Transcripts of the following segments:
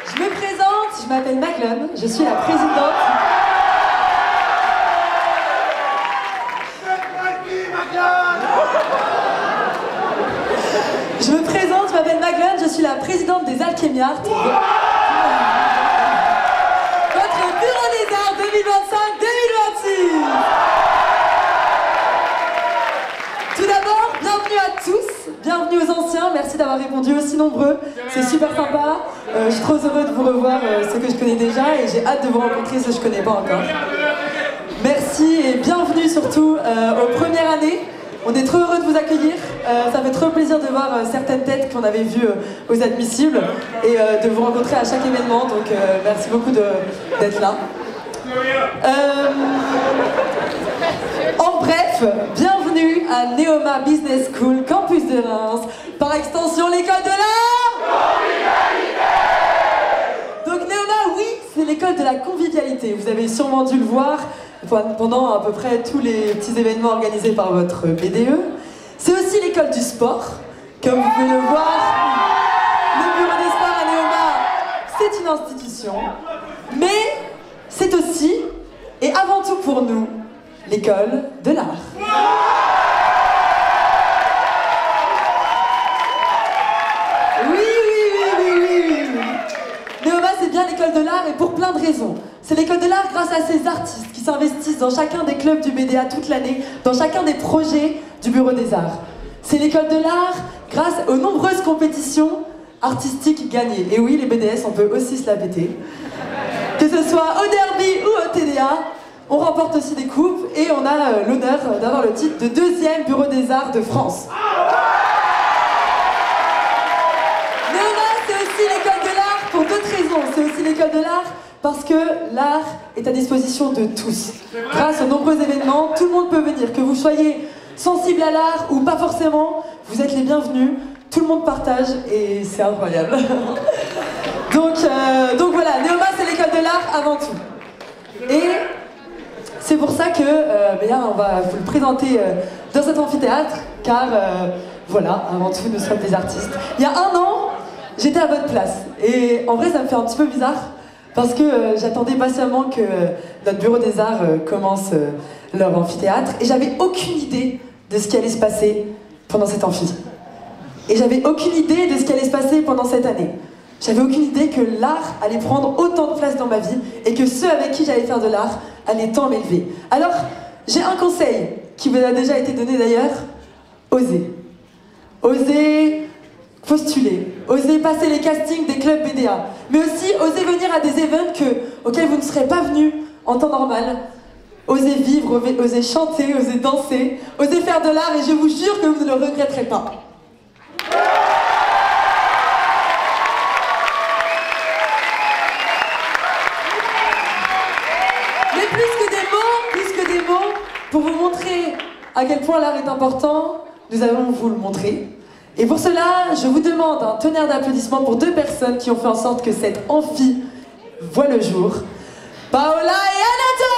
Je me présente, je m'appelle Maglone, je suis la présidente. Je me présente, je m'appelle Maglone, je suis la présidente des Alchemiarts. Votre Bureau des Arts 2025-2026. Tout d'abord, bienvenue à tous, bienvenue aux anciens, merci d'avoir répondu aussi nombreux, c'est super sympa. Je suis trop heureux de vous revoir, ceux que je connais déjà, et j'ai hâte de vous rencontrer ceux que je connais pas encore. Merci et bienvenue surtout aux premières années. On est trop heureux de vous accueillir, ça fait trop plaisir de voir certaines têtes qu'on avait vues aux admissibles et de vous rencontrer à chaque événement, donc merci beaucoup d'être là. En bref, bienvenue à Neoma Business School, campus de Reims, par extension l'école de l'art. Donc Neoma, oui, c'est l'école de la convivialité, vous avez sûrement dû le voir pendant à peu près tous les petits événements organisés par votre BDE. C'est aussi l'école du sport, comme vous pouvez le voir. Le bureau des sports à Neoma, c'est une institution, mais c'est aussi, et avant tout pour nous, l'école de l'art. Oui. Neoma, c'est bien l'école de l'art et pour plein de raisons. C'est l'école de l'art grâce à ces artistes qui s'investissent dans chacun des clubs du BDA toute l'année, dans chacun des projets du Bureau des Arts. C'est l'école de l'art grâce aux nombreuses compétitions artistiques gagnées. Et oui, les BDS, on peut aussi se la péter. Que ce soit au derby ou au TDA, on remporte aussi des coupes et on a l'honneur d'avoir le titre de deuxième Bureau des Arts de France. Neoma, c'est aussi l'école de l'art pour d'autres raisons. C'est aussi l'école de l'art parce que l'art est à disposition de tous. Grâce aux nombreux événements, tout le monde peut venir. Que vous soyez sensible à l'art ou pas forcément, vous êtes les bienvenus. Tout le monde partage et c'est incroyable. Donc voilà, Neoma, c'est l'école de l'art avant tout. Et c'est pour ça que on va vous le présenter dans cet amphithéâtre, car voilà, avant tout, nous sommes des artistes. Il y a un an, j'étais à votre place. Et en vrai, ça me fait un petit peu bizarre, parce que j'attendais patiemment que notre Bureau des Arts commence leur amphithéâtre, et j'avais aucune idée de ce qui allait se passer pendant cet amphi. Et j'avais aucune idée de ce qui allait se passer pendant cette année. J'avais aucune idée que l'art allait prendre autant de place dans ma vie et que ceux avec qui j'allais faire de l'art allaient tant m'élever. Alors, j'ai un conseil qui vous a déjà été donné d'ailleurs. Osez. Osez postuler. Osez passer les castings des clubs BDA. Mais aussi, osez venir à des événements auxquels vous ne serez pas venus en temps normal. Osez vivre, osez chanter, osez danser, osez faire de l'art et je vous jure que vous ne le regretterez pas. Plus que des mots, pour vous montrer à quel point l'art est important, nous allons vous le montrer. Et pour cela, je vous demande un tonnerre d'applaudissements pour deux personnes qui ont fait en sorte que cette amphi voit le jour. Paola et Anatole!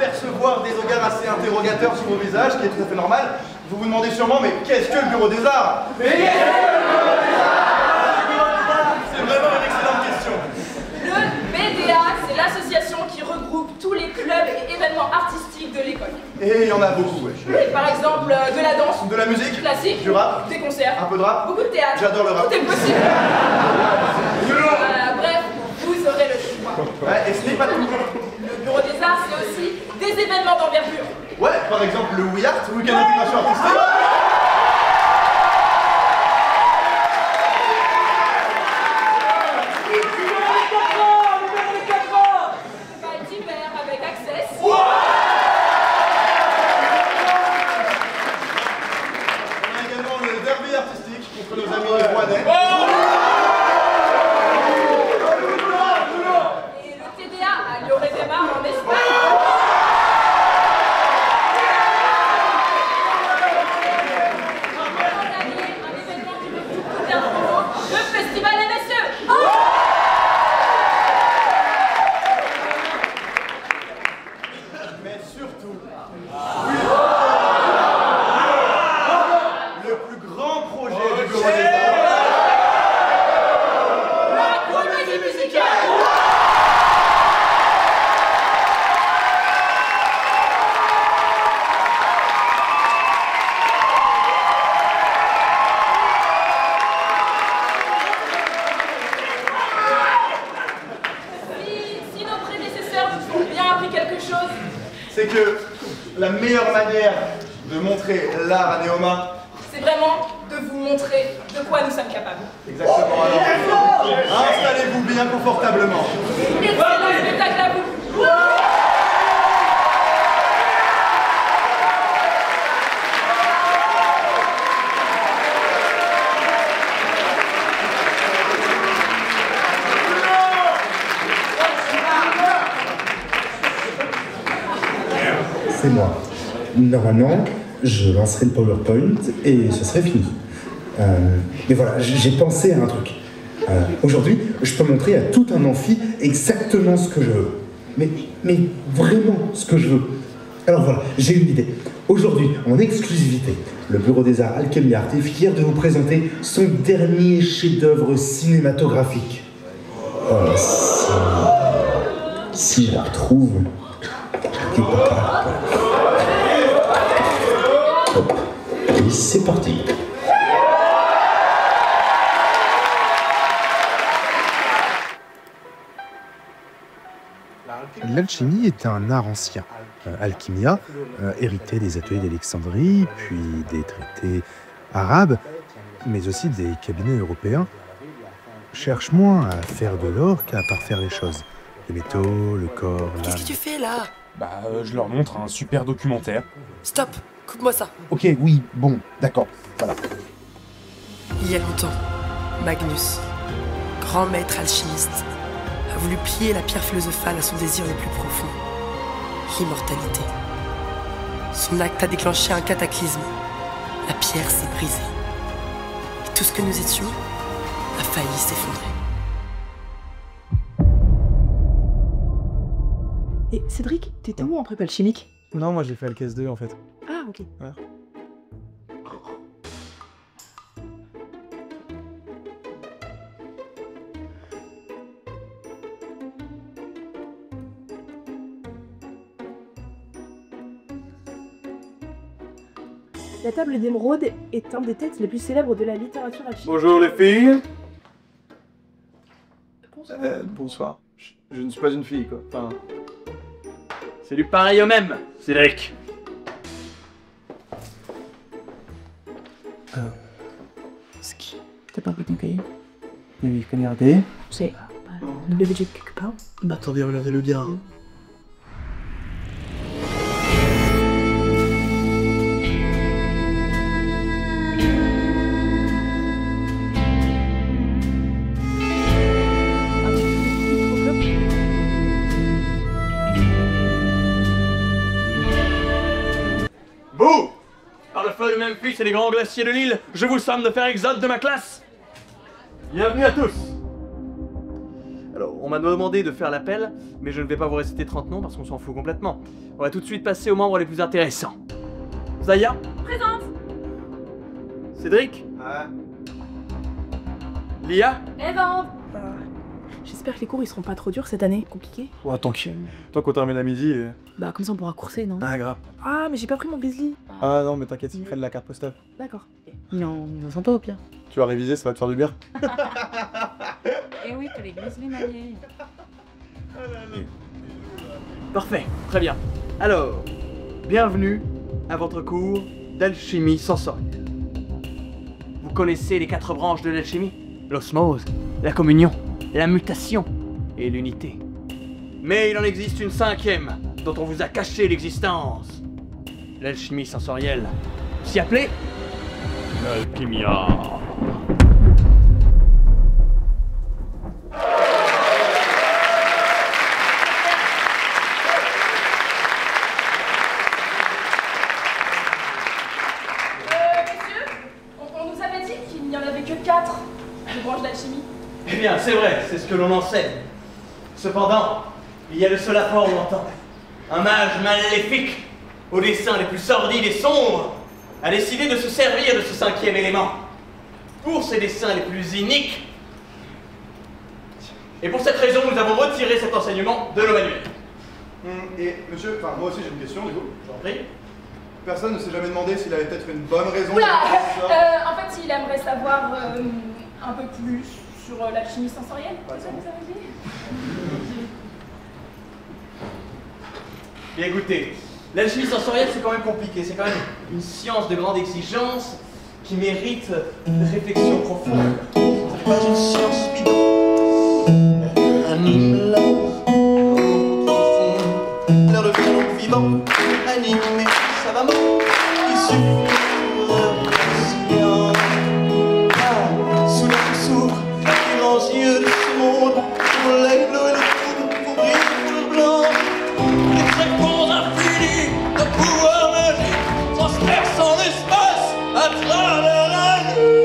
apercevoir des regards assez interrogateurs sur vos visages, ce qui est tout à fait normal. Vous vous demandez sûrement, mais qu'est-ce que le Bureau des Arts? C'est vraiment une excellente question. Le BDA, c'est l'association qui regroupe tous les clubs et événements artistiques de l'école. Et il y en a beaucoup, ouais. Oui, par exemple, de la danse, De la musique, classique, du rap, des concerts, un peu de rap. beaucoup de théâtre. J'adore le rap. Tout est possible. Bref, vous aurez le choix. Ouais, et ce n'est pas tout. Le Bureau des Arts, c'est aussi des événements d'envergure. Ouais, par exemple le We Art, Week-end d'intégration artistique. Festival d'hiver avec Access. On a également le derby artistique contre nos amis rouennais. Et le TDA à Lloret-des-Mar en Espagne. Un événement qui veut tout coûter un euro, le Festival MSE. Mais surtout, le plus grand projet du Bureau des Arts. La comédie musicale. Si nos prédécesseurs nous ont bien appris quelque chose, C'est que la meilleure manière de montrer l'art à Néoma, c'est vraiment de vous montrer de quoi nous sommes capables. exactement alors, installez-vous bien confortablement. Excellent spectacle à vous. C'est moi. Normalement, je lancerai le PowerPoint et ce serait fini. Mais voilà, j'ai pensé à un truc. Aujourd'hui, je peux montrer à tout un amphi exactement ce que je veux. Mais vraiment ce que je veux. Alors voilà, j'ai une idée. Aujourd'hui, en exclusivité, le Bureau des Arts Alchemy Art est fier de vous présenter son dernier chef-d'œuvre cinématographique. Si je la retrouve... Hop. Et c'est parti. L'alchimie est un art ancien. Alchimia, hérité des ateliers d'Alexandrie, puis des traités arabes, mais aussi des cabinets européens, cherche moins à faire de l'or qu'à parfaire les choses. Les métaux, le corps, Qu'est-ce que l'âme. tu fais là? Je leur montre un super documentaire. Stop, coupe-moi ça. Ok, oui, bon, d'accord, voilà. Il y a longtemps, Magnus, grand maître alchimiste, a voulu plier la pierre philosophale à son désir le plus profond, l'immortalité. Son acte a déclenché un cataclysme. La pierre s'est brisée. Et tout ce que nous étions a failli s'effondrer. Et Cédric, t'étais où en prépa chimique? Non, moi j'ai fait LKS 2 en fait. Ah, ok. Ouais. La table d'émeraude est un des textes les plus célèbres de la littérature alchimique. Bonjour les filles. Bonsoir. Bonsoir. Je ne suis pas une fille quoi. Enfin. C'est du pareil au même, Cédric. C'est qui? T'as pas pris ton cahier? Oui, je connais regardé. C'est. Le BVG quelque part? Bah attendez, regardez le bien. Vous! Par le feu de Memphis et les grands glaciers de l'île, je vous somme de faire exode de ma classe. Bienvenue à tous. Alors, on m'a demandé de faire l'appel, mais je ne vais pas vous réciter 30 noms parce qu'on s'en fout complètement. On va tout de suite passer aux membres les plus intéressants. Zaya? Présente. Cédric? Ouais. Lia? Evan. J'espère que les cours ils seront pas trop durs cette année. Compliqué. Ouais, tranquille. Tant qu'on termine à midi. Bah comme ça on pourra courser, non? Ah, grave. Ah mais j'ai pas pris mon Grizzly. Ah non, mais t'inquiète, ils prennent la carte postale. D'accord. Non, ils sont pas au pire. Tu vas réviser, ça va te faire du bien. Eh oui, t'as les Grizzly maniés. Parfait, très bien. Alors, bienvenue à votre cours d'alchimie sensorielle. Vous connaissez les 4 branches de l'alchimie? L'osmose, la communion, la mutation et l'unité. Mais il en existe une 5e dont on vous a caché l'existence. L'alchimie sensorielle. S'y appelez l'alchimia. Messieurs, on nous avait dit qu'il n'y en avait que 4 de branches d'alchimie. Eh bien, c'est vrai, c'est ce que l'on enseigne. Cependant, il y a le seul apport longtemps. Un mage maléfique, aux dessins les plus sordides et sombres, a décidé de se servir de ce 5e élément pour ses dessins les plus iniques. Et pour cette raison, nous avons retiré cet enseignement de nos manuels. Et monsieur, enfin moi aussi j'ai une question du coup. Je vous en prie. Personne ne s'est jamais demandé s'il avait peut-être une bonne raison Oula, de faire ça. en fait, il aimerait savoir un peu plus sur l'alchimie sensorielle. C'est ça que vous avez dit? Bien écoutez, l'alchimie sensorielle c'est quand même compliqué, c'est quand même une science de grande exigence qui mérite une réflexion profonde. C'est pas une science bidon, anime l'art profond, l'air devient donc vivant, animé savamment, il suffit de conscience. Sous les yeux sourds, les grands yeux de ce monde, pour l'aigle et le poudre, pour briller le blanc, des tréfonds infinis de pouvoir magique, transperçant l'espace à travers la nuit.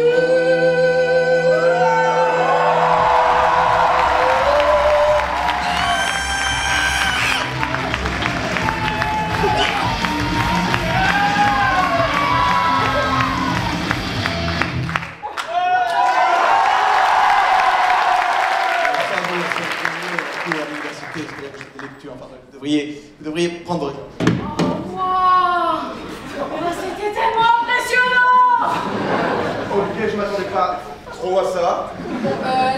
Vous devriez prendre votre temps. Oh, waouh! C'était tellement impressionnant! Ok, je m'attendais pas trop à ça.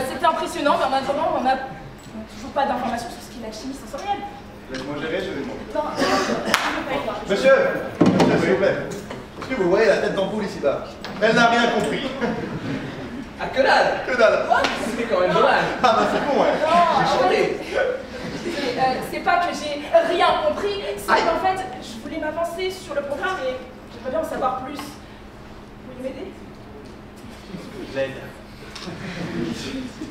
C'était impressionnant, mais en attendant, on n'a toujours pas d'informations sur ce qu'est l'alchimie sensorielle. Laisse-moi gérer, je vais demander. Non, Monsieur, s'il vous plaît. Est-ce que vous voyez la tête d'ampoule ici-bas? Elle n'a rien compris. Ah, que dalle! Que dalle. C'était quand même dommage. Ah bah c'est bon, ouais. J'ai chanté. c'est pas que j'ai rien compris, c'est qu'en fait, je voulais m'avancer sur le programme et j'aimerais bien en savoir plus. Vous pouvez m'aider? L'aide.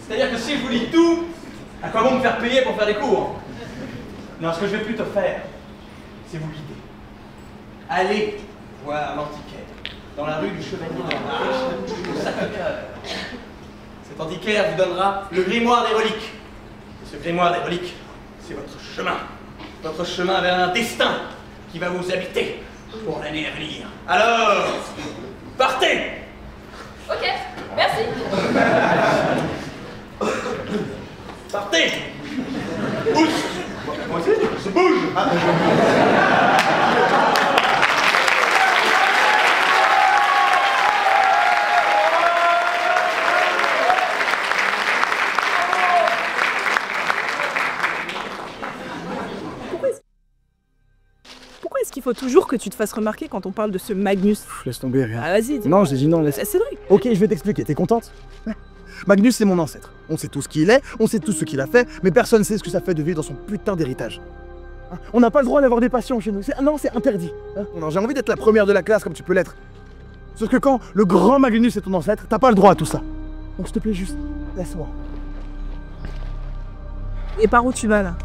C'est-à-dire que si je vous lis tout, à quoi bon me faire payer pour faire des cours? Non, ce que je vais plutôt faire, c'est vous guider. Allez voir l'antiquaire, dans la rue du Chevalier de la Marche, au Sacré-Cœur. Cet antiquaire vous donnera le grimoire des reliques. Et ce grimoire des reliques, c'est votre chemin vers un destin qui va vous habiter pour l'année à venir. Alors, partez! Ok, merci. Partez! Bouge! Moi aussi, Se bouge! Pourquoi est-ce qu'il faut toujours que tu te fasses remarquer quand on parle de ce Magnus? Laisse tomber, rien. Ah vas-y, dis. Non, j'ai dit non, laisse. C'est vrai. Ok, je vais t'expliquer, t'es contente? Magnus, c'est mon ancêtre. On sait tout ce qu'il est, on sait tout ce qu'il a fait, mais personne ne sait ce que ça fait de vivre dans son putain d'héritage. Hein? On n'a pas le droit d'avoir des passions chez nous. Non, c'est interdit. Hein? Non, j'ai envie d'être la première de la classe comme tu peux l'être. Sauf que quand le grand Magnus est ton ancêtre, t'as pas le droit à tout ça. Donc s'il te plaît, juste, laisse-moi. Et par où tu vas là?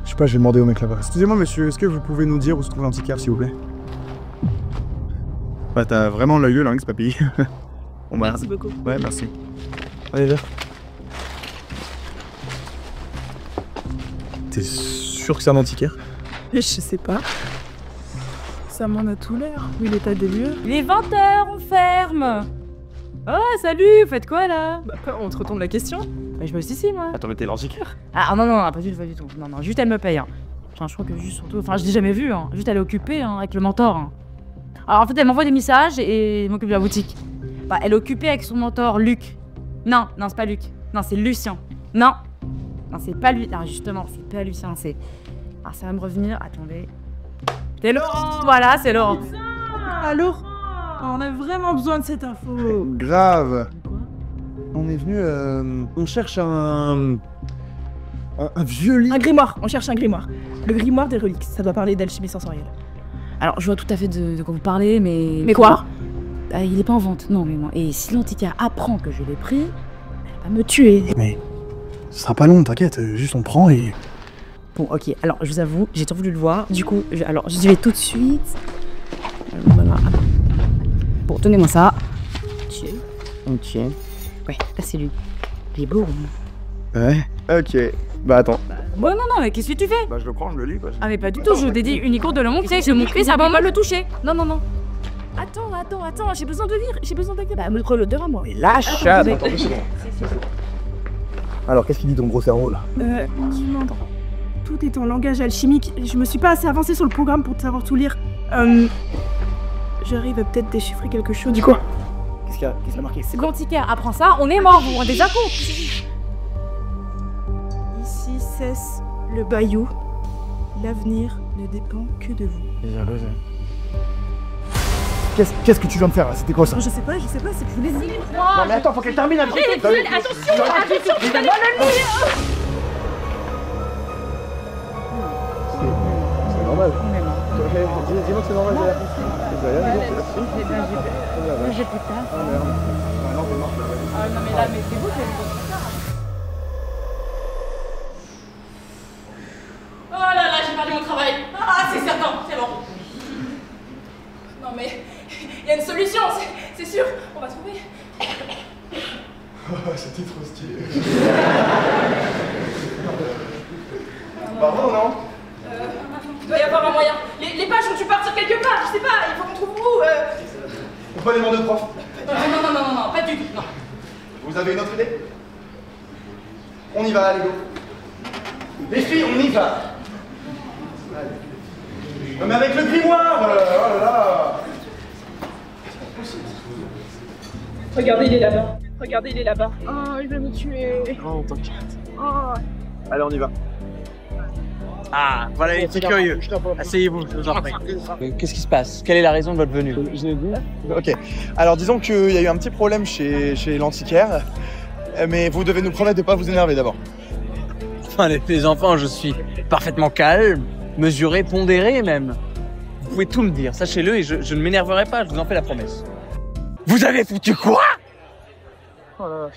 Je sais pas, je vais demander au mec là-bas. Excusez-moi monsieur, est-ce que vous pouvez nous dire où se trouve l'antiquaire s'il vous plaît? Bah t'as vraiment l'œil de lynx, papy. Bon, bah, Merci beaucoup. Ouais, merci. Allez, viens. t'es sûr que c'est un antiquaire? Je sais pas. Ça m'en a tout l'air, vu l'état des lieux. Il est 20h, on ferme. Oh, salut, vous faites quoi là? Bah, on te retourne la question. Bah, je bosse ici, moi. Attends, mais t'es l'antiquaire? Ah non, non, pas du tout. Non, juste elle me paye. Hein. Enfin, je crois que juste surtout. Enfin, je l'ai jamais vue, hein. Juste elle est occupée hein, avec le mentor. Hein. Alors en fait, elle m'envoie des messages et m'occupe de la boutique. Bah, elle est occupée avec son mentor, Luc. Non, c'est pas Luc. Non, c'est Lucien. Non, c'est pas lui. Ah, justement, c'est pas Lucien, c'est. Ah, ça va me revenir. Attendez. C'est Laurent. Voilà, c'est Laurent. Alors, on a vraiment besoin de cette info. Grave. On est venu. On cherche un vieux livre. Un grimoire, on cherche un grimoire. Le grimoire des reliques, ça doit parler d'alchimie sensorielle. Alors, je vois tout à fait de quoi vous parlez, mais. Mais quoi? Il est pas en vente, non, mais non. Et si l'antiquaire apprend que je l'ai pris, elle va me tuer. Mais ce sera pas long, t'inquiète, juste on prend et. Bon, ok, alors je vous avoue, j'ai tant voulu le voir. Du coup, je vais tout de suite. Voilà. Bon, donnez-moi ça. Ok. Ouais, là c'est lui. Il est beau. Ouais. Ok. Bah attends. Bon, non, mais qu'est-ce que tu fais? Bah je le prends, je le lis. Ah, mais pas du tout, je dédie uniquement de le montrer. Je montrer, ça va mal le toucher. Non. Attends, j'ai besoin de lire, j'ai besoin d'accueil. Bah, montre l'odeur à moi. Mais lâche! Attends, c'est bon. Alors, qu'est-ce qu'il dit ton gros cerveau là? Tout est en langage alchimique. Je me suis pas assez avancé sur le programme pour savoir tout lire. J'arrive à peut-être déchiffrer quelque chose. Dis quoi? Qu'est-ce qu'il a marqué? C'est l'antiquaire apprend ça, on est mort, vous vous rendez déjà compte? Ici cesse le bayou. L'avenir ne dépend que de vous. Qu'est-ce que tu viens de faire là? C'était quoi ça? Je sais pas, c'est que je voulais dire. Non mais attends, faut qu'elle termine un truc. Attention, vous allez pas le lire. C'est normal. Dis-moi que c'est normal. J'ai plus tard. Non mais là, c'est vous qui avez fait ça. Oh là là, j'ai perdu mon travail. Ah, c'est certain, c'est bon. Non mais, il y a une solution, c'est sûr. On va trouver. C'était trop stylé. Bravo, non? Il doit y avoir un moyen. Les pages ont dû partir quelque part, je sais pas, il faut qu'on trouve où. On peut aller demander au prof. Non, pas du tout, non. Vous avez une autre idée? On y va, allez, go. Les filles, on y va. Non mais avec le grimoire, oh là là. Regardez, il est là-bas. Oh, il va me tuer. Non, t'inquiète. Oh. Allez, on y va. Ah, voilà les petits curieux. Asseyez-vous, je vous en prie. Qu'est-ce qui se passe? Quelle est la raison de votre venue? Ok, alors disons qu'il y a eu un petit problème chez l'antiquaire, mais vous devez nous promettre de ne pas vous énerver d'abord. Enfin, les enfants, je suis parfaitement calme, mesuré, pondéré même. Vous pouvez tout me dire, sachez-le, et je ne m'énerverai pas, je vous en fais la promesse. Vous avez foutu quoi? Oh là là,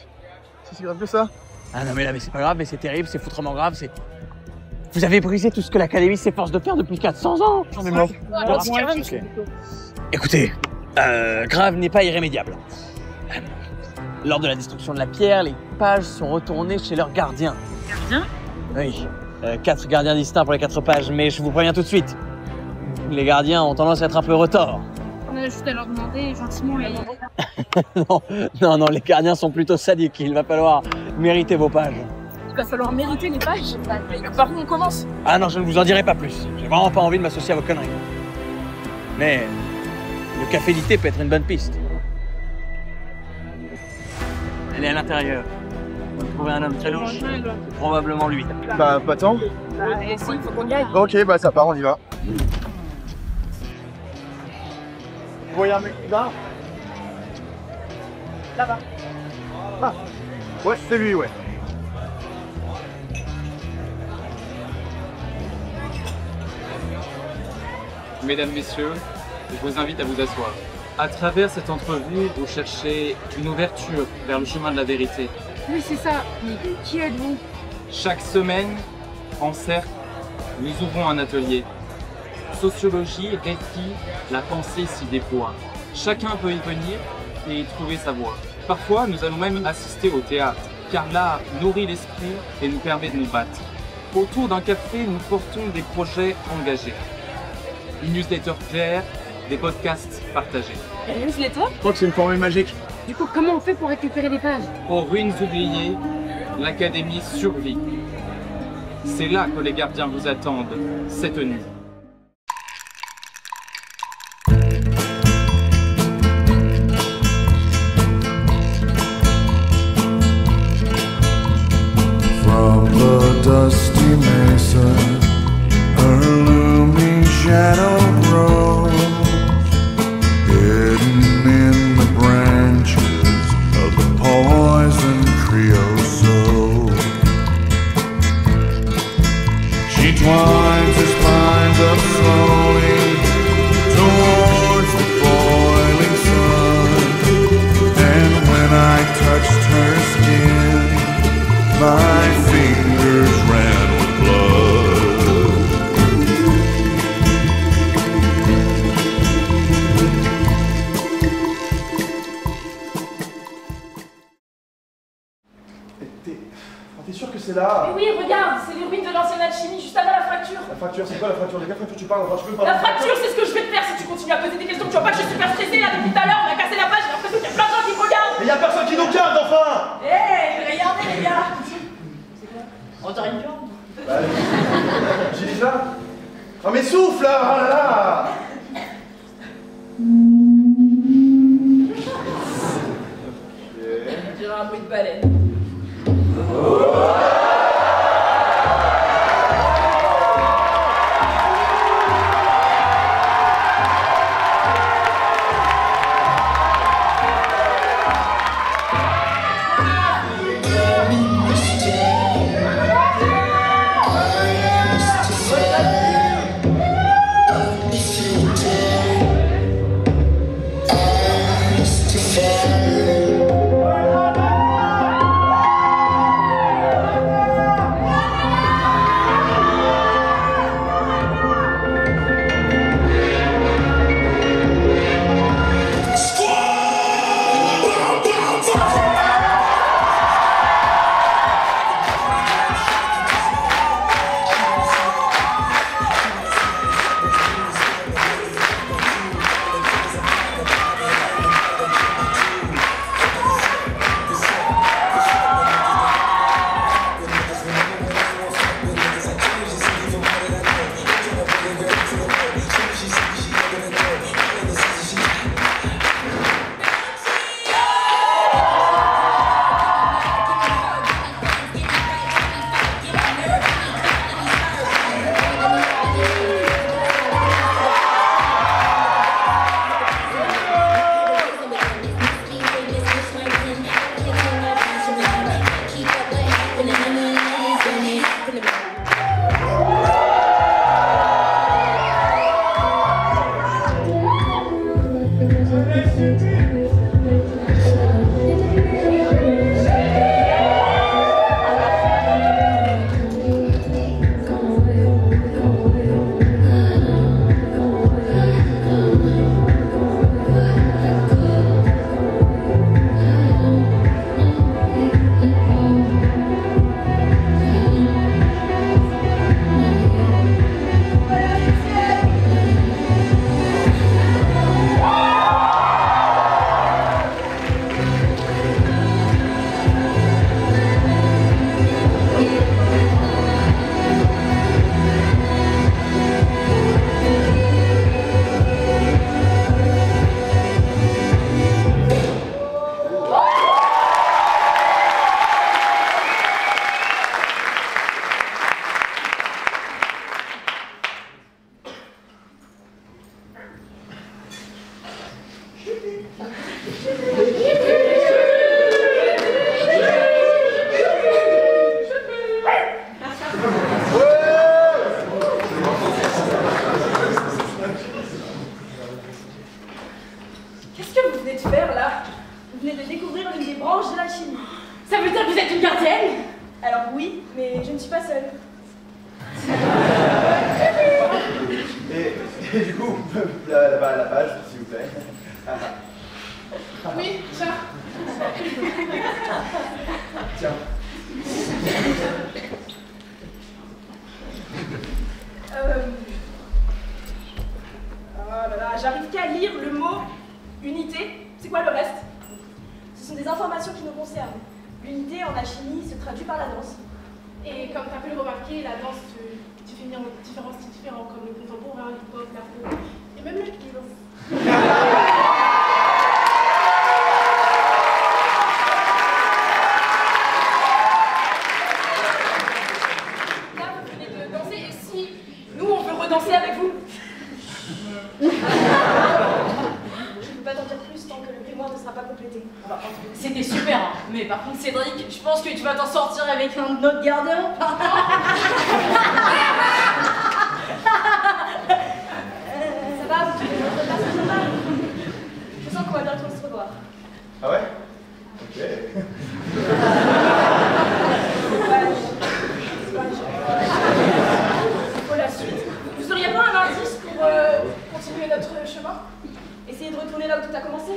c'est si grave que ça? Ah non mais là, mais c'est pas grave, mais c'est terrible, c'est foutrement grave, c'est... Vous avez brisé tout ce que l'Académie s'efforce de faire depuis 400 ans. J'en ai marre. Écoutez, grave n'est pas irrémédiable. Lors de la destruction de la pierre, les pages sont retournées chez leurs gardiens. Gardiens? Oui, 4 gardiens distincts pour les 4 pages, mais je vous préviens tout de suite. Les gardiens ont tendance à être un peu retors. On a juste à leur demander gentiment et... non, les gardiens sont plutôt sadiques, il va falloir mériter vos pages. Il va falloir mériter les pages. Par où on commence? Ah non, je ne vous en dirai pas plus. J'ai vraiment pas envie de m'associer à vos conneries. Mais le café d'été peut être une bonne piste. Elle est à l'intérieur. On va trouver un homme très louche. C'est probablement lui. Bah, pas tant. Et si, il faut qu'on y aille. Ok, bah ça part, on y va. Vous voyez un mec là? Là-bas. Ah, ouais, c'est lui, ouais. Mesdames, Messieurs, je vous invite à vous asseoir. À travers cette entrevue, vous cherchez une ouverture vers le chemin de la vérité. Oui, c'est ça. Mais qui êtes-vous? Chaque semaine, en cercle, nous ouvrons un atelier. Sociologie, récit, la pensée s'y déploie. Chacun peut y venir et y trouver sa voie. Parfois, nous allons même assister au théâtre, car l'art nourrit l'esprit et nous permet de nous battre. Autour d'un café, nous portons des projets engagés. Une newsletter claire, des podcasts partagés. Une newsletter? Je crois que c'est une formule magique. Du coup, comment on fait pour récupérer les pages? Aux ruines oubliées, l'Académie survit. C'est là que les gardiens vous attendent, cette nuit. From the dusty mesa, her looming shadow grows, hidden in the branches of the poison creosote. She twines her spines up slowly towards the boiling sun, and when I touched her skin, my fingers ran with blood. T'es sûr que c'est là? Mais oui, regarde, c'est les ruines de l'ancienne alchimie, juste avant la fracture. La fracture, c'est quoi la fracture? De quelle fracture tu parles? Enfin, je peux pas. La fracture, c'est ce que je vais te faire si tu continues à poser des questions. Tu vois pas que je suis super stressée là depuis tout à l'heure, on a cassé la page, j'ai l'impression qu'il y a plein de gens qui me regardent. Mais y'a personne qui nous garde, enfin! Regardez les gars. C'est quoi? On dirait une viande. Bah, j'ai dit ça. Oh mais souffle là! Oh là là! On dirait un bruit de baleine. Qu'est-ce que vous venez de faire là? Vous venez de découvrir l'une des branches de l'alchimie. Ça veut dire que vous êtes une gardienne? Alors oui, mais je ne suis pas seule. Et du coup, la page, s'il vous plaît. Oui, tiens. Tiens. Oh là là, j'arrive qu'à lire le mot unité. C'est quoi le reste? Ce sont des informations qui nous concernent. L'unité en alchimie se traduit par la danse. Et comme tu as pu le remarquer, la danse se définit en différents styles différents, comme le contemporain, l'hip-hop, l'afro, et même le cuivre. Là, vous venez de danser, et si nous, on veut redanser avec vous? Je ne peux pas t'en dire plus tant que le grimoire ne sera pas complété. C'était super, hein. Mais par contre, Cédric, je pense que tu vas t'en sortir avec un autre gardien. Ça va, vous pouvez votre place à normal. Je sens qu'on va bientôt se revoir. Ah ouais? Ok. Pour la suite, vous n'auriez pas un indice pour continuer notre chemin? Essayez de retourner là où tout a commencé?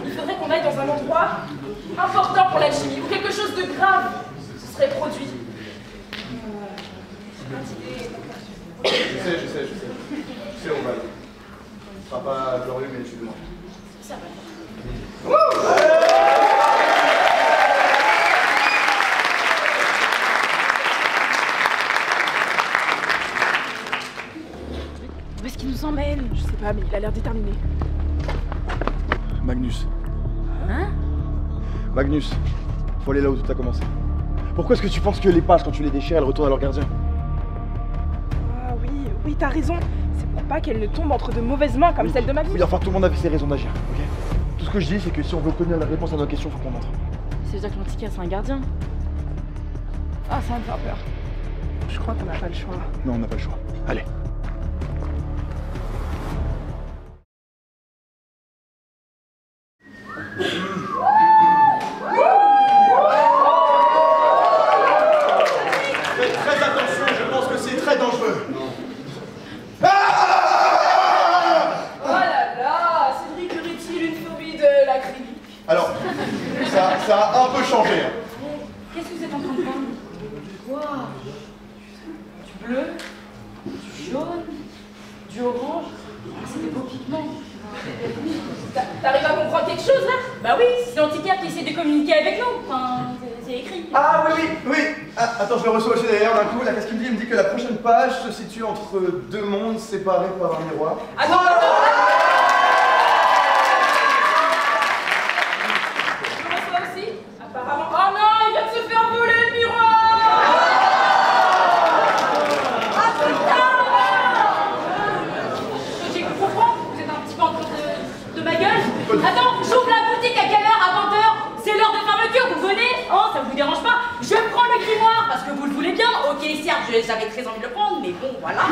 Il faudrait qu'on aille dans un endroit important pour l'alchimie, où quelque chose de grave se serait produit. Je sais, je sais où on va aller. Ce sera pas glorieux, mais suis-moi. Ça va. Où est-ce qu'il nous emmène? Je sais pas, mais il a l'air déterminé. Magnus. Hein? Magnus, faut aller là où tout a commencé. Pourquoi est-ce que tu penses que les pages, quand tu les déchires, elles retournent à leur gardien? Ah oui, oui, t'as raison. C'est pour pas qu'elle ne tombe entre de mauvaises mains comme celle de Magnus. Oui, enfin tout le monde avait ses raisons d'agir, ok? Tout ce que je dis, c'est que si on veut obtenir la réponse à nos questions, faut qu'on entre. Ça veut dire que l'antiquaire, c'est un gardien? Ah, ça va me faire peur. Je crois qu'on n'a pas le choix. Non, on n'a pas le choix. Allez. Faites très attention, je pense que c'est très dangereux. Oh là là, Cédric aurait-il une phobie de l'acrylique? Alors, ça a un peu changé. Hein. Qu'est-ce que vous êtes en train de prendre? Waouh! Du bleu, du jaune, du orange. Ah, c'est des beaux pigments. T'arrives à comprendre quelque chose là? Bah oui, c'est l'antiquaire qui essaie de communiquer avec nous. Enfin, c'est écrit. Ah oui. Ah, attends, je le reçois aussi d'ailleurs d'un coup. Là, qu'est-ce qu'il me dit? Il me dit que la prochaine page se situe entre deux mondes séparés par un miroir. Attends, Je le reçois aussi? Apparemment. Oh non, il vient de se faire voler le miroir! Ah putain! J'ai cru comprendre, vous êtes un petit peu en train de ma gueule. Attends, j'ouvre la boutique à quelle heure? À 20h? C'est l'heure de fermeture, vous venez? Oh, ça vous dérange pas? Je prends le grimoire parce que vous le voulez bien. Ok, certes, j'avais très envie de le prendre, mais bon, voilà.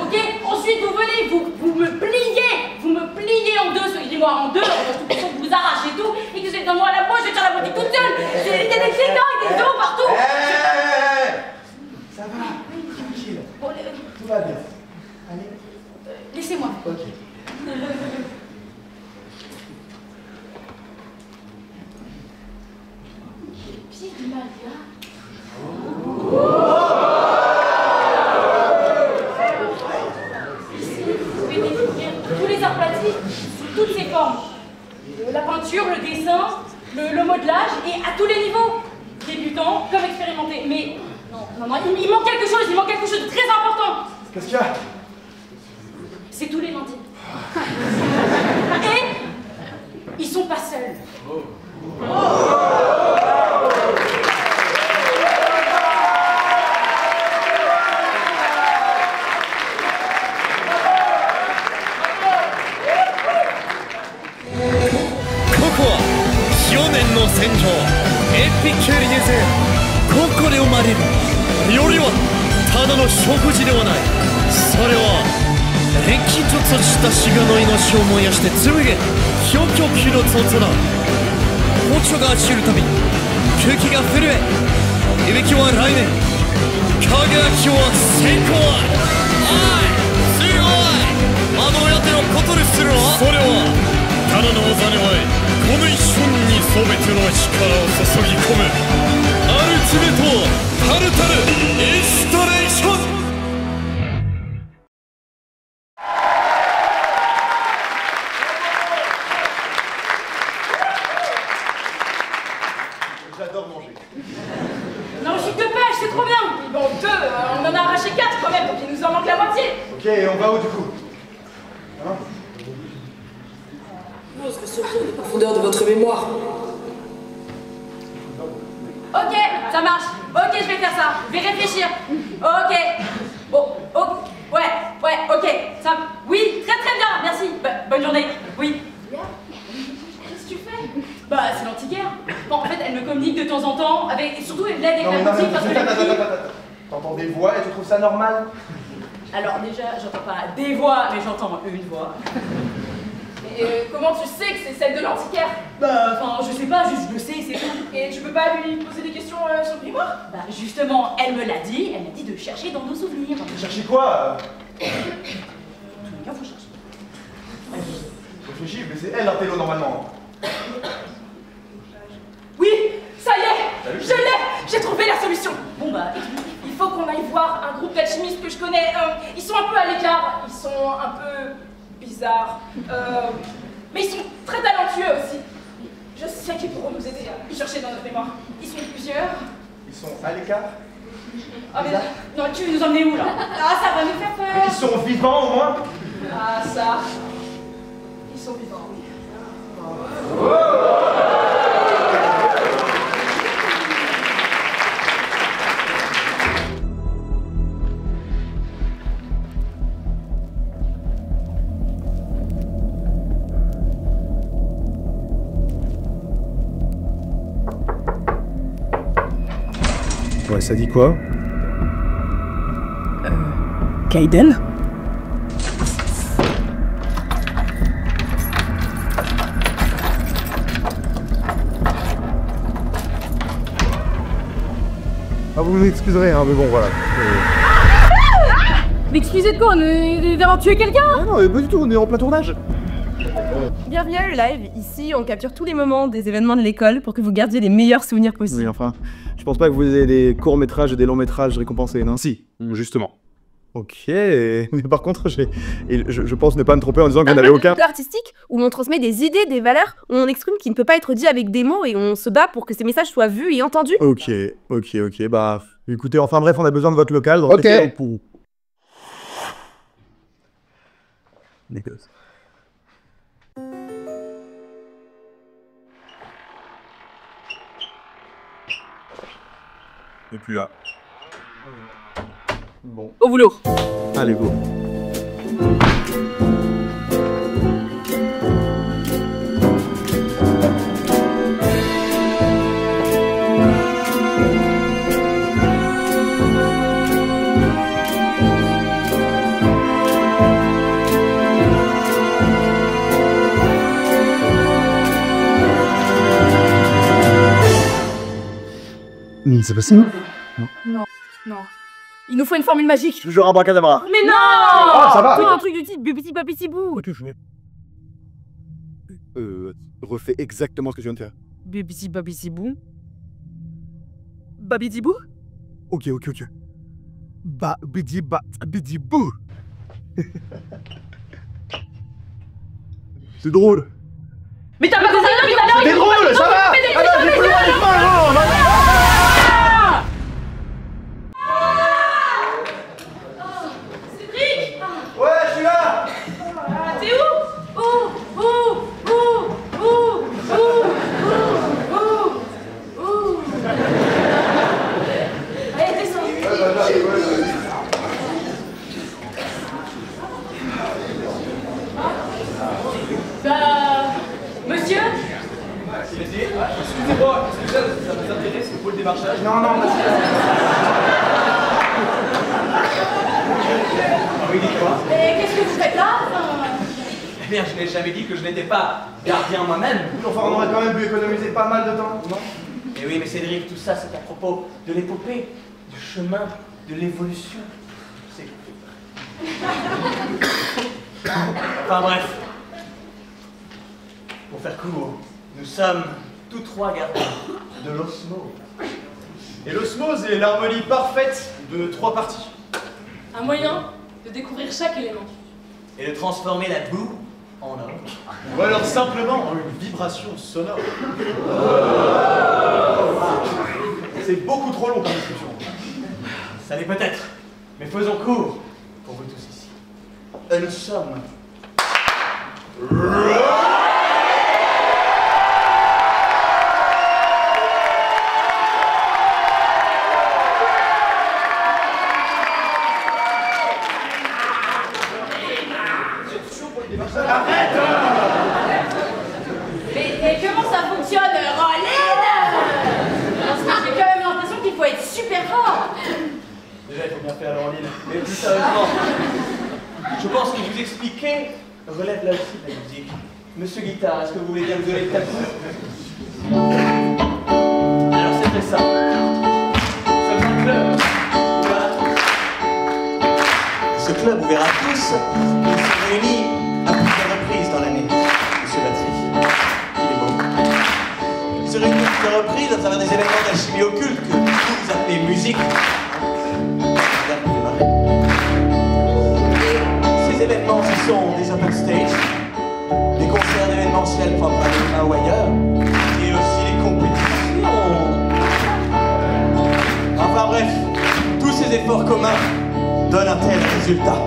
Ok, ensuite vous venez, vous me pliez en deux ce grimoire en deux, pour que vous arrachez tout, et que vous êtes dans moi à la poche, je tiens la boutique toute seule. Il y a des clients avec des os partout. Ça va, tranquille. Bon, Tout va bien. Allez. laissez-moi. Ok. Pied de Maria. Ici, vous pouvez découvrir tous les arts plastiques sous toutes ses formes. La peinture, le dessin, le modelage, et à tous les niveaux. Débutants comme expérimentés. Mais non, il manque quelque chose, de très important. Qu'est-ce qu'il y a? C'est tous les lundis. Et ils sont pas seuls.エピキュリーゼここで生まれるよりはただの食事ではないそれは錬金術をした死がの命を燃やして紡げ氷極気のつつな包丁が散るたび空気が震えいびきは雷鳴輝きは閃光おい強いあの親手をことにするわそれはただの技ではないこの一瞬に全ての力を注ぎ込むアルティメットタルタルインスタレーション。J'adore manger. Non, juste 2 pages, c'est trop bien. Bon, 2, on en a arraché 4 quand même, donc il nous en manque la moitié. Ok, et on va où du coup? Hein? J'ose que sortir des profondeurs de votre mémoire. Ok, ça marche. Ok, je vais faire ça. Je vais réfléchir. Ok. Bon, ouais, ok. Ça, oui, très bien, merci. Bonne journée. Oui. Qu'est-ce que tu fais? Bah, c'est l'antiquaire. Bon, en fait, elle me communique de temps en temps, et surtout, elle m'aide avec la musique parce que Attends. T'entends des voix et tu trouves ça normal? Alors déjà, j'entends pas des voix, mais j'entends une voix. Et comment tu sais que c'est celle de l'antiquaire? Bah, enfin, je sais pas, juste je le sais, c'est tout. Et tu peux pas lui poser des questions sur le grimoire? Bah, justement, elle me l'a dit de chercher dans nos souvenirs. Chercher quoi? Tout le monde, faut chercher. Réfléchis, mais c'est elle l'intello normalement. Oui, ça y est, je l'ai, j'ai trouvé la solution. Bon bah, il faut qu'on aille voir un groupe d'alchimistes que je connais. Ils sont un peu à l'écart, ils sont un peu bizarres, mais ils sont très talentueux aussi. Je sais qu'ils pourront nous aider à chercher dans notre mémoire. Ils sont plusieurs. Ils sont à l'écart? Ah mais non, tu veux nous emmener où là? Ah, ça va nous faire peur. Mais ils sont vivants au moins? Ah ça, ils sont vivants, oui. Ouais, ça dit quoi? Kaiden? Ah, vous m'excuserez, hein, mais bon, voilà. Excusez de quoi? On est d'avoir tué quelqu'un? Ah non, pas du tout, on est en plein tournage. Bienvenue à le live. Ici, on capture tous les moments des événements de l'école pour que vous gardiez les meilleurs souvenirs possibles. Oui, enfin, je pense pas que vous ayez des courts-métrages et des longs-métrages récompensés, non? Si, justement. Ok, mais par contre, je pense ne pas me tromper en disant qu'il n'y en avait aucun. Artistique, où on transmet des idées, des valeurs, où on exprime qui ne peut pas être dit avec des mots et on se bat pour que ces messages soient vus et entendus. Ok, bah, écoutez, enfin bref, on a besoin de votre local. Donc Ok. Les gosses. Et puis là. Bon. Au boulot. Allez, go. C'est possible? Non. Il nous faut une formule magique. Toujours un abracadabra. Mais non! Ah, ça va. Tout un truc du type bibiti babiti bou. Refais exactement ce que je viens de faire. Bibiti babiti bou. Babiti bou? Ok. Bidi bou. C'est drôle. Mais t'as pas compris depuis tout à l'heure? C'est drôle, ça va! Alors, j'ai plus le droit d'être marrant, Cédric! Ouais, je suis là! T'es où? Allez, descends. Monsieur? Excusez-moi, ça vous intéresse le pôle démarchage? Non, merci. Oui, dites-moi. Et qu'est-ce que vous faites là? Eh bien, je n'ai jamais dit que je n'étais pas gardien moi-même. Enfin, on aurait quand même pu économiser pas mal de temps, non? Eh oui, mais Cédric, tout ça, c'est à propos de l'épopée, du chemin, de l'évolution. C'est... Enfin bref. Pour faire court, Nous sommes tous trois gardiens de l'osmose. Et l'osmose est l'harmonie parfaite de trois parties. Un moyen de découvrir chaque élément. Et de transformer la boue en or. Ou alors simplement en une vibration sonore. C'est beaucoup trop long comme discussion. Ça l'est peut-être, mais faisons court pour vous tous ici. Nous sommes... Mais comment ça fonctionne, Rollin? Parce que j'ai quand même l'impression qu'il faut être super fort. Déjà, il faut bien faire Rollin. Mais plus sérieusement, je pense que vous expliquer relève là aussi de la musique. Monsieur Guitare, est-ce que vous voulez bien me donner le tabou? Alors c'est très simple. Nous sommes un club ouvert à tous. Ce club ouvert à tous, il se réunit à plusieurs reprises dans l'année. Monsieur Battery, il est beau. Il se réunit à plusieurs reprises à travers des événements d'alchimie occulte que vous appelez musique. Et ces événements, ce sont des open stage, des concerts événementiels propres à l'un ou ailleurs, et aussi les compétitions. Enfin bref, tous ces efforts communs donnent un tel résultat.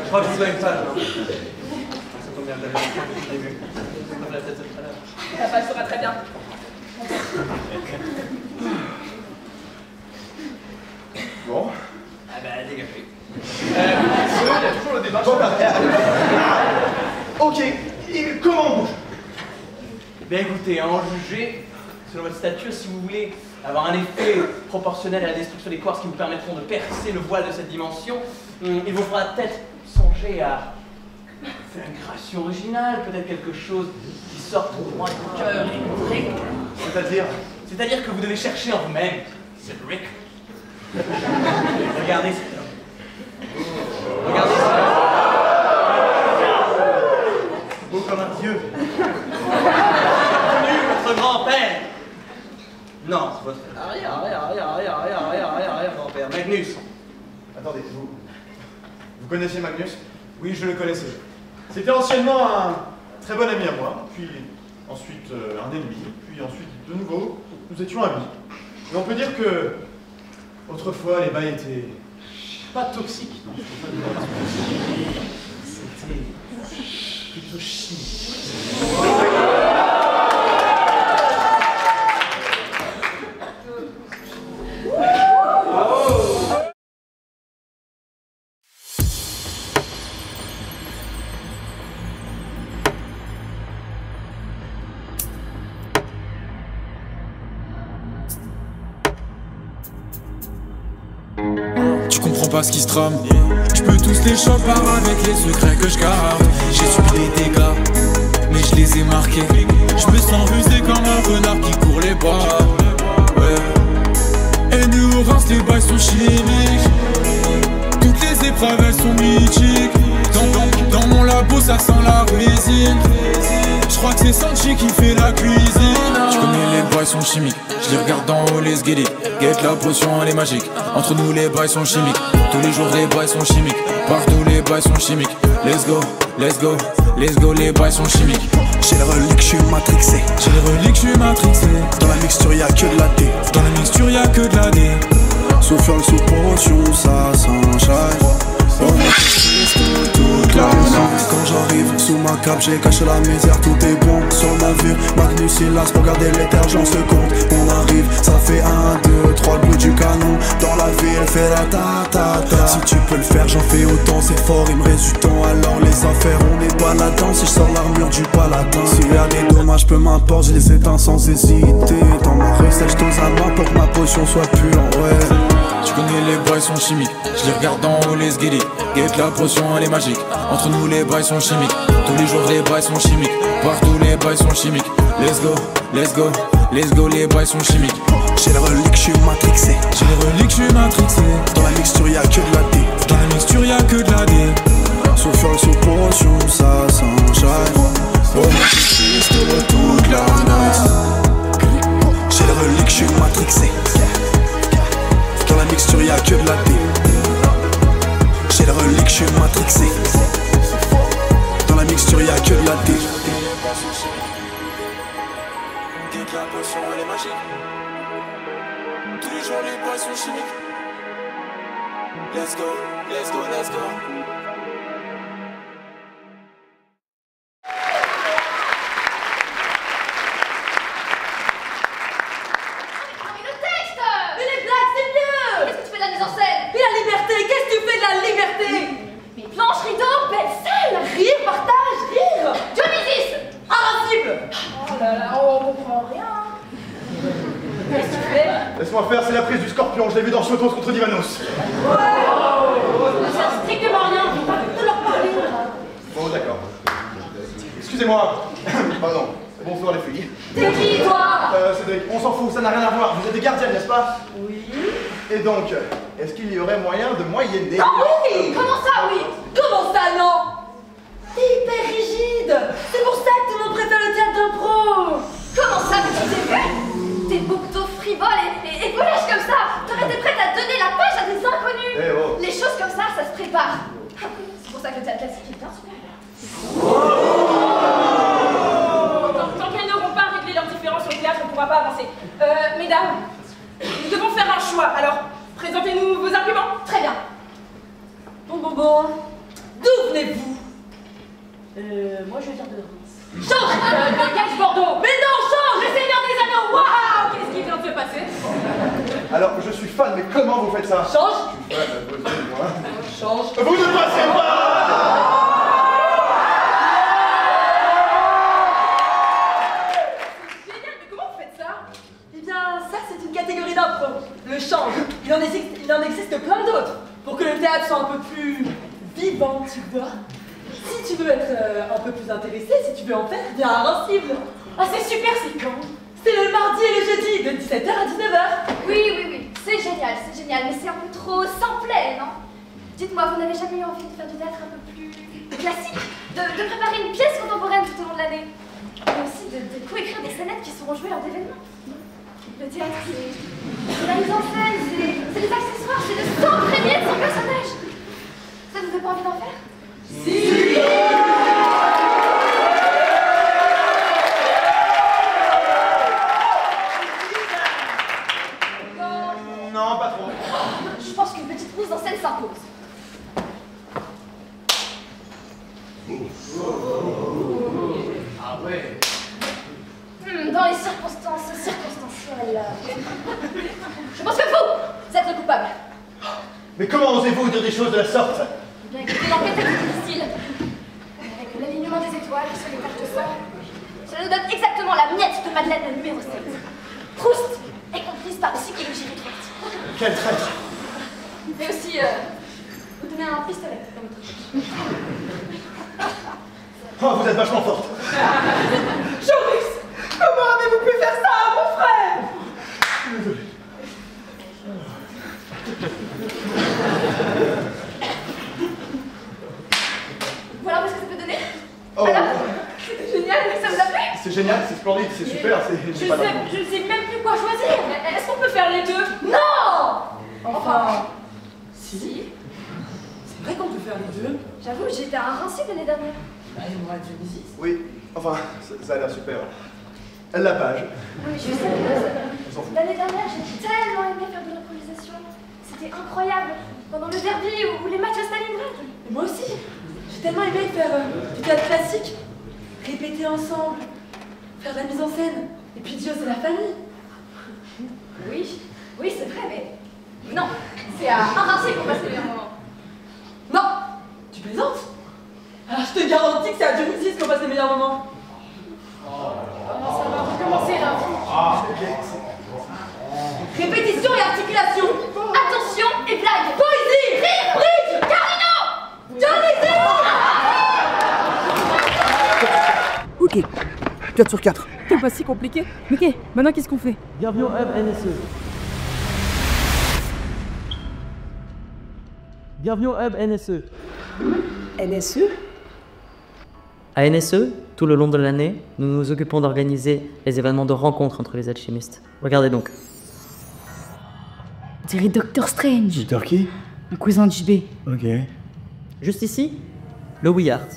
Je crois que je vous avais pas. Ça tombe bien, j'avais le début. La tête tout à l'heure. La page sera très bien. Bon. Ah bah, dégagez. Il y a toujours le débat. Ok, et comment on bouge? Bien écoutez, en juger, selon votre stature, si vous voulez avoir un effet proportionnel à la destruction des quartz qui vous permettront de percer le voile de cette dimension, il vous faudra peut-être Songez à faire une création originale, peut-être quelque chose qui sorte droit du cœur et C'est-à-dire? C'est-à-dire que vous devez chercher en vous-même, Cédric. Regardez cet homme. Regardez cet homme. Beau comme un dieu. Connu votre grand-père. Non, c'est votre arrière-grand-père, Magnus. Attendez, vous connaissez Magnus? Oui, je le connaissais. C'était anciennement un très bon ami à moi, puis ensuite un ennemi, puis ensuite de nouveau, nous étions amis. Et on peut dire que, autrefois, les bails étaient pas toxiques, non. C'était plutôt chimique. Tu comprends pas ce qui se trame. Je peux tous les choper avec les secrets que je garde. J'ai subi des dégâts, mais je les ai marqués. Je me sens rusé comme un renard qui court les bois. Ouais. Et nous rince, les bails sont chimiques. Toutes les épreuves elles sont mythiques. Dans mon labo ça sent la résine. Je crois que c'est Sanchi qui fait la cuisine. Tu connais les bails sont chimiques. Je les regarde d'en haut les sguélis. Guette la potion elle est magique. Entre nous les bails sont chimiques. Tous les jours les bails sont chimiques. Partout les bails sont chimiques. Let's go, let's go, let's go, les bails sont chimiques. J'ai le relique, je suis matrixé. J'ai le relique, je suis matrixé. Dans la mixture y'a que de la D. Dans la mixture y'a que de la D. Sous fiole, sous potion, ça s'enchaîne. On est toute la nuit. Quand j'arrive sous ma cape, j'ai caché la misère, tout est bon. Sur le navire, Magnus il lance pour garder les terres, j'en seconde. On arrive, ça fait 1, 2, 3, le bruit du canon. Dans la ville, fait la ta-ta-ta. Si tu peux le faire, j'en fais autant, c'est fort, il me reste du temps. Alors les affaires, on n'est pas là-dedans. Si je sors l'armure du paladin, s'il y a des dommages, peu m'importe, je les éteins sans hésiter. Dans ma recette, je dose à moi pour que ma potion soit pure, ouais. Tu connais les bails sont chimiques. Je les regarde d'en haut les sguélis. Guette la potion elle est magique. Entre nous les bails sont chimiques. Tous les jours les bails sont chimiques. Partout les bails sont chimiques. Let's go, let's go, let's go, les bails sont chimiques. J'ai le relique, je suis matrixé. J'ai le relique, je suis matrixé. Dans la mixture y'a que de la D. Dans la mixture y'a que de la D. Sous fiole, sous potion, ça s'enchaîne. On est toute la nuit. J'ai le relique, je suis matrixé. Dans la mixture y'a que de la D. J'ai le relique, je suis matrixé. Dans la mixture y'a que de la D. Guette la potion elle est magique. Tous les jours les bois sont chimiques. Let's go, let's go, let's go. Mais planche, rideau, belle salle. Rire, partage, rire. Dionysus, invincible. Oh là là, on comprend rien. Qu'est-ce que tu fais? Laisse-moi faire, c'est la prise du scorpion, je l'ai vu dans Chotos contre Divanos. Ça sert strictement à rien, on pas de leur parler. Bon, d'accord. Excusez-moi. Pardon. Bonsoir les filles. T'es qui, toi? Cédric, on s'en fout, ça n'a rien à voir. Vous êtes des gardiennes, n'est-ce pas? Oui. Et donc, est-ce qu'il y aurait moyen de moyenner? Ah oui! Comment ça, oui? Comment ça, non? T'es hyper rigide. C'est pour ça que tout le monde préfère le théâtre d'impro. Comment ça, petit bébé? T'es beaucoup trop frivole et volage comme ça. T'aurais été prête à donner la page à des inconnus. Eh oh. Les choses comme ça se prépare. C'est pour ça que le théâtre classique est bien super. Tant qu'elles n'auront pas réglé leurs différences au théâtre, on ne pourra pas avancer. Mesdames, nous devons faire un choix. Alors, présentez-nous vos arguments. Très bien. Bon. D'où venez-vous? Moi je viens de Reims. Change! Dégage Bordeaux. Mais non, change! Le Seigneur des Anneaux! Waouh! Qu'est-ce qui vient de se passer? Alors, je suis fan, mais comment vous faites ça? Change! Je suis fan, moi. Change! Vous ne passez pas! Eh bien, ça, c'est une catégorie d'impro. Le change. Il en existe plein d'autres. Pour que le théâtre soit un peu plus vivant, tu veux. Si tu veux être un peu plus intéressé, si tu veux en faire, viens à Invincible. Ah, c'est super, c'est quand? C'est le mardi et le jeudi, de 17h à 19h. Oui, c'est génial, mais c'est un peu trop simplet, non? Dites-moi, vous n'avez jamais eu envie de faire du théâtre un peu plus classique? De préparer une pièce contemporaine tout au long de l'année? Et aussi de coécrire des scénettes qui seront jouées lors d'événements? Le théâtre, c'est la mise en scène, c'est les accessoires, c'est de s'imprégner de son personnage. Ça vous fait pas envie d'en faire? Si. Non, pas trop. Je pense qu'une petite mise en scène s'impose. Ah ouais. Dans les circonstances circonstancielles. Je pense que vous êtes le coupable. Mais comment osez-vous dire des choses de la sorte? Bien écoutez, l'enquête est difficile. Avec l'alignement des étoiles sur les taches de sang, cela nous donne exactement la miette de Madeleine numéro 7. Proust est comprise par psychologie rétroactive. Quel traître! Mais aussi, vous donnez un pistolet comme votre truc. Oh, vous êtes vachement forte. Joris, comment avez-vous pu faire ça à mon frère? Désolé. Voilà ce que ça peut donner. Oh. Alors, c'était génial, ça vous a plu? C'est génial, c'est splendide, c'est super, Je ne sais même plus quoi choisir. Est-ce qu'on peut faire les deux? Non! Enfin... Si. C'est vrai qu'on peut faire les deux. J'avoue, j'étais à un Rancid l'année dernière. Bah, et moi, Dionysus. Oui, enfin, ça a l'air super. La page. Oui, je suis sérieuse. L'année dernière, j'ai tellement aimé faire de l'improvisation. C'était incroyable. Pendant le derby ou les matchs à Stalingrad. Et moi aussi. J'ai tellement aimé faire du théâtre classique. Répéter ensemble. Faire de la mise en scène. Et puis Dieu, c'est la famille. Oui, c'est vrai, mais... Non, c'est à un Rancid qu'on passe les meilleurs moments. Non! Tu plaisantes? Alors je te garantis que c'est à Dionysus qu'on passe les meilleurs moments. Ça va recommencer là. Répétition et articulation. Attention et blague. Poésie. Rire. Bridge. Carino. Dionysus. Ok, 4 sur 4. C'est pas si compliqué. Ok, maintenant qu'est-ce qu'on fait? Bienvenue au Hub NSE. Bienvenue au Hub NSE. NSE? À NSE, tout le long de l'année, nous nous occupons d'organiser les événements de rencontre entre les alchimistes. Regardez donc. On dirait Doctor Strange. Docteur qui? Un cousin de JB. Ok. Juste ici, le We Art.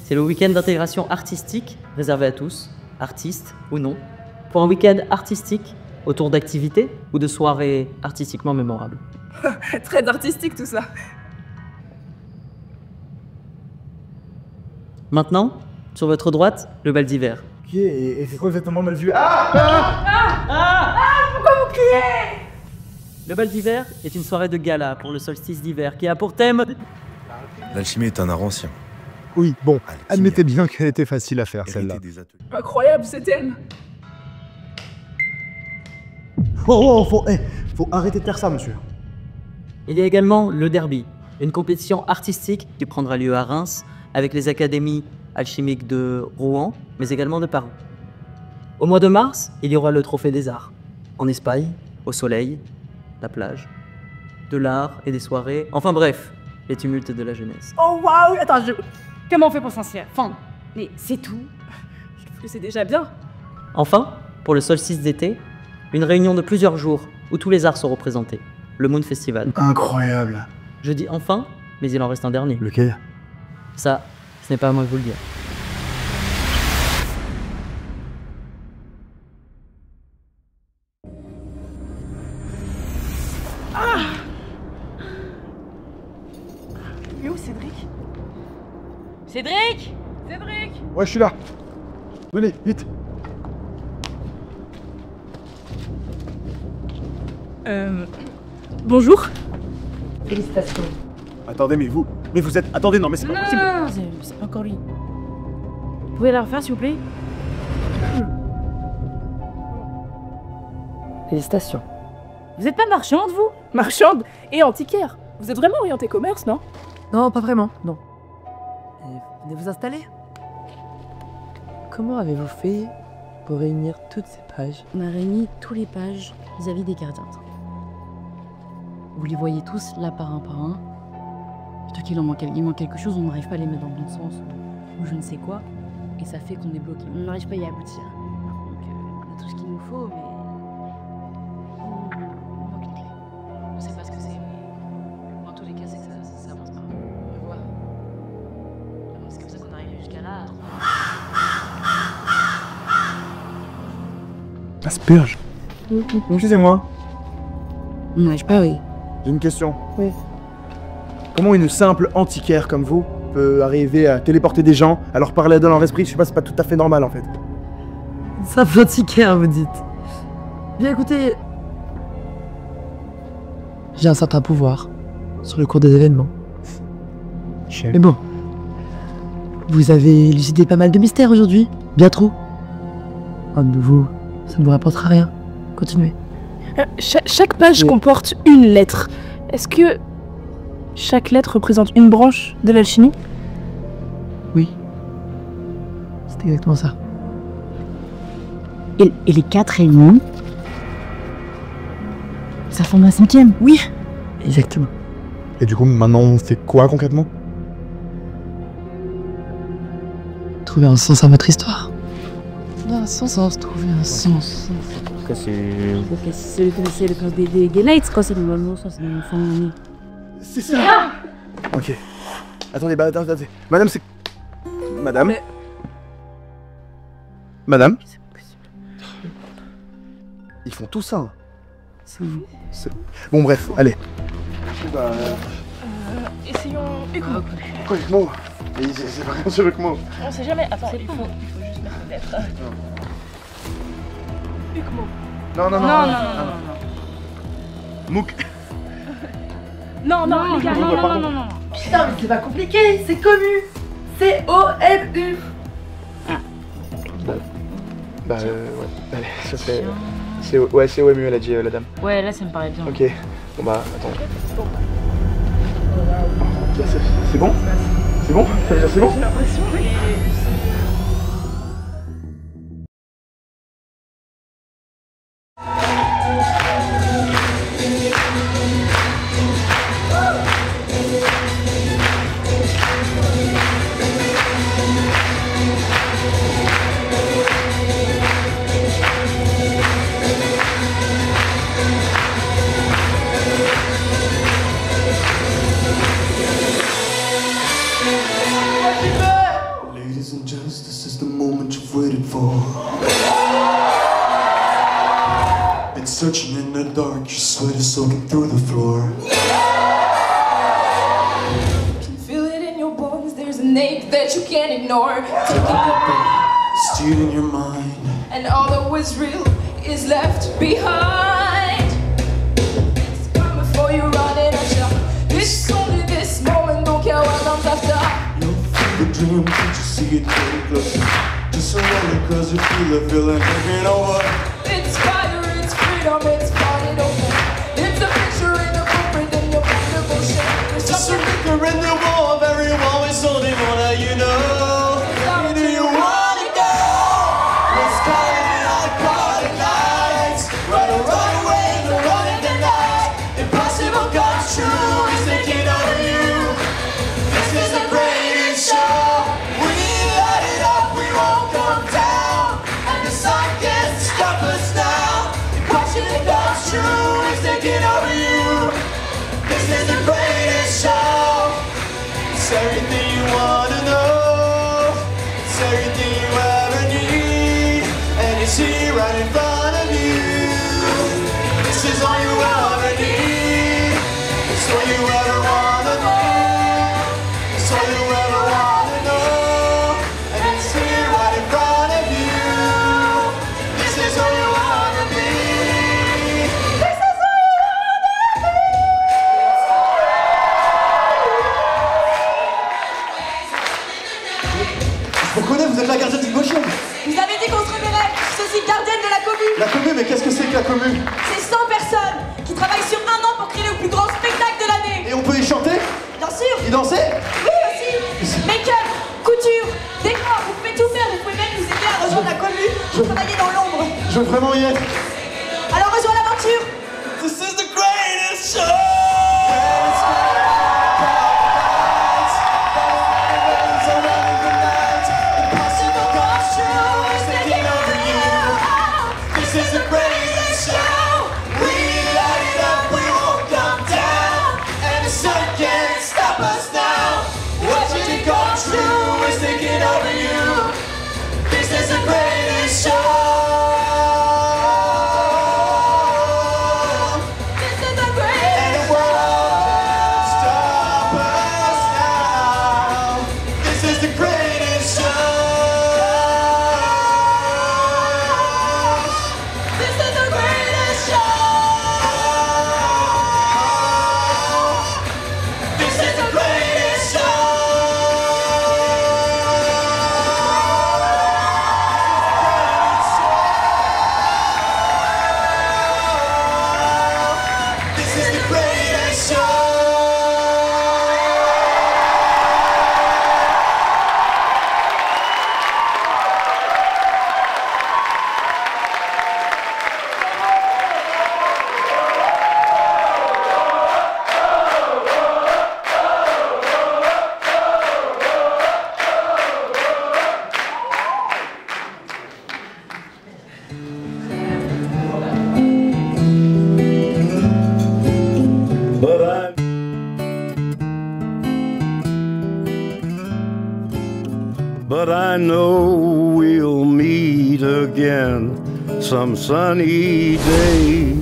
C'est le week-end d'intégration artistique réservé à tous, artistes ou non, pour un week-end artistique autour d'activités ou de soirées artistiquement mémorables. Très artistique tout ça. Maintenant, sur votre droite, le bal d'hiver. Ok, et c'est quoi exactement le mal vu? Pourquoi vous criez? Le bal d'hiver est une soirée de gala pour le solstice d'hiver qui a pour thème... L'alchimie est un art ancien. Oui, bon, admettez bien qu'elle était facile à faire, celle-là. Incroyable ce thème. Oh, faut arrêter de faire ça, monsieur. Il y a également le derby, une compétition artistique qui prendra lieu à Reims avec les académies alchimiques de Rouen, mais également de Paris. Au mois de mars, il y aura le Trophée des Arts, en Espagne, au soleil, la plage, de l'art et des soirées, enfin bref, les tumultes de la jeunesse. Oh waouh! Attends, comment on fait pour s'en sortir? Enfin, mais c'est tout. Je trouve que c'est déjà bien. Enfin, pour le solstice d'été, une réunion de plusieurs jours où tous les arts sont représentés, le Moon Festival. Incroyable. Je dis enfin, mais il en reste un dernier. Lequel? Ça, ce n'est pas à moi de vous le dire. Mais où Cédric? Cédric! Ouais, je suis là. Venez, vite. Bonjour. Félicitations. Attendez, mais vous êtes... Attendez, non, mais c'est Non, pas non, possible. non, c'est pas encore lui. Vous pouvez la refaire, s'il vous plaît? Félicitations. Vous êtes pas marchande, vous? Marchande et antiquaire. Vous êtes vraiment orienté commerce, non? Non, pas vraiment, non. Venez vous installer. Comment avez-vous fait pour réunir toutes ces pages? On a réuni tous les pages vis-à-vis des gardiens. Vous les voyez tous là par un. Plutôt qu'il manque quelque chose, on n'arrive pas à les mettre dans le bon sens ou je ne sais quoi. Et ça fait qu'on est bloqué. On n'arrive pas à y aboutir. Donc on a tout ce qu'il nous faut, mais on manque une clé. On ne sait pas ce que c'est, mais dans tous les cas, c'est que ça avance pas. On va voir. C'est comme ça qu'on arrive jusqu'à là. Asperge. Excusez-moi. On n'arrive pas, oui. J'ai une question. Oui. Comment une simple antiquaire comme vous peut arriver à téléporter des gens, à leur parler dans leur esprit? Je sais pas, c'est pas tout à fait normal en fait. Une simple antiquaire, vous dites. Bien écoutez, j'ai un certain pouvoir sur le cours des événements. Mais bon, vous avez élucidé pas mal de mystères aujourd'hui, bien trop. Un de nouveau, ça ne vous rapportera rien. Continuez. Chaque page comporte une lettre. Est-ce que chaque lettre représente une branche de l'alchimie? Oui. C'est exactement ça. Et les 4 réunis, ça forme un 5e? Oui. Exactement. Et du coup, maintenant, on fait quoi concrètement? Trouver un sens à votre histoire. Trouver un sens, trouver un sens. C'est le code des Gaelites, quoi, c'est normalement ça, c'est une famille. C'est ça. Ok. Attendez, attendez. Madame, c'est... Madame. Madame. Ils font tout ça. Bon, bref, allez. Essayons Ukmo. Quoi, Ukmo? C'est pas comme sur Ukmo. On sait jamais. Attends, il faut juste mettre une lettre. Ukmo. Non. Mouk. Non, les gars, non. Putain, mais c'est pas compliqué, c'est commu. C-O-M-U. Ouais. Allez, ça fait... C'est OMU, elle a dit la dame. Ouais, là ça me paraît bien. Ok. Bon bah, attends. C'est bon? C'est bon? Ça veut dire c'est bon? J'ai l'impression, oui. Ladies and gents, this is the moment you've waited for. Been searching in the dark, your sweat is soaking through the floor. Can feel it in your bones, there's an ache that you can't ignore. Taking your breath, Stealing your mind. and all that was real is left behind. It's come before you run in a shot. It's only this moment, don't care what comes after. The dream, can't you see it getting closer? Just surrender cause you feel the feeling taking over. It's fire, it's freedom, it's party over. It's a picture in a footprint in your wonderful shape. There's Just a something flicker in the wall of everyone with something more that you know. Where do you wanna go? Let's call it like party nights. Run away, the run in the night. Impossible comes true, it's taking over you. This is the greatest show. We light it up, we won't come down. And the sun can't stop us now. Impossible comes true, it's taking over you. This is the greatest show. It's everything you wanna know. It's everything you ever need. And it's here right in front of you. This is all you ever need. It's all you ever wanna know. It's all you ever wanna know. And it's here right in front of you. This is all you ever need. This is all you ever Je vous connais, vous êtes la gardienne d'une motion. Vous avez dit qu'on se reverrait. Je suis gardienne de la commune. La commune, mais qu'est-ce que c'est que la commune? C'est 100 personnes qui travaillent sur un an pour créer le plus grand spectacle de l'année. Et on peut y chanter? Bien sûr. voiture. Il dansait? Oui, aussi. Make-up, couture, décor, vous pouvez tout faire. Vous pouvez même nous aider à rejoindre la commune pour travailler dans l'ombre. Je veux vraiment y être. Alors rejoins l'aventure. This is the greatest show. This is the greatest show. We light it up, we won't come down, and the sun can't stop us now. Watching it come true is taking over you. This is the greatest show. This is the greatest. And it won't stop us now. This is the greatest show. But I know we'll meet again some sunny day.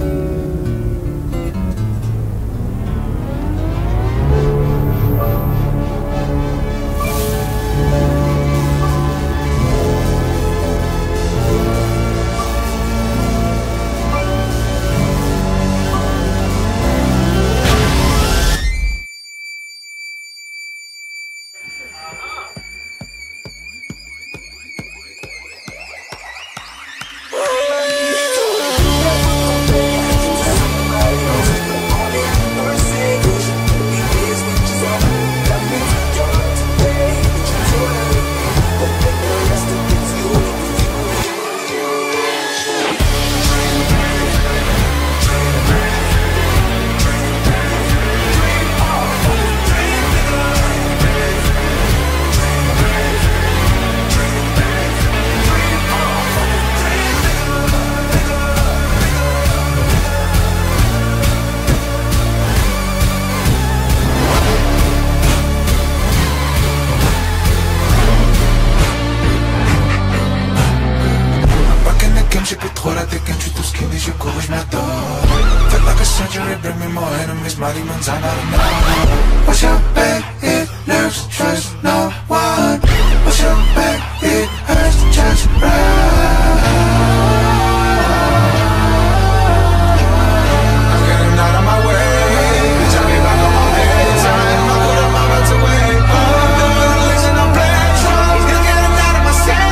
J'ai plus trop la tête, je suis tout skinny, je cours, je m'adore. Felt like a surgery, bring me more enemies, my demons, I'm not enough. Watch your back, it nerves, trust no one. Watch your back, it hurts, just run. I'm getting out of my way, tell me back on my head, time, I put up my rights away. The listen, I'm playing drums, gonna get out of my cell.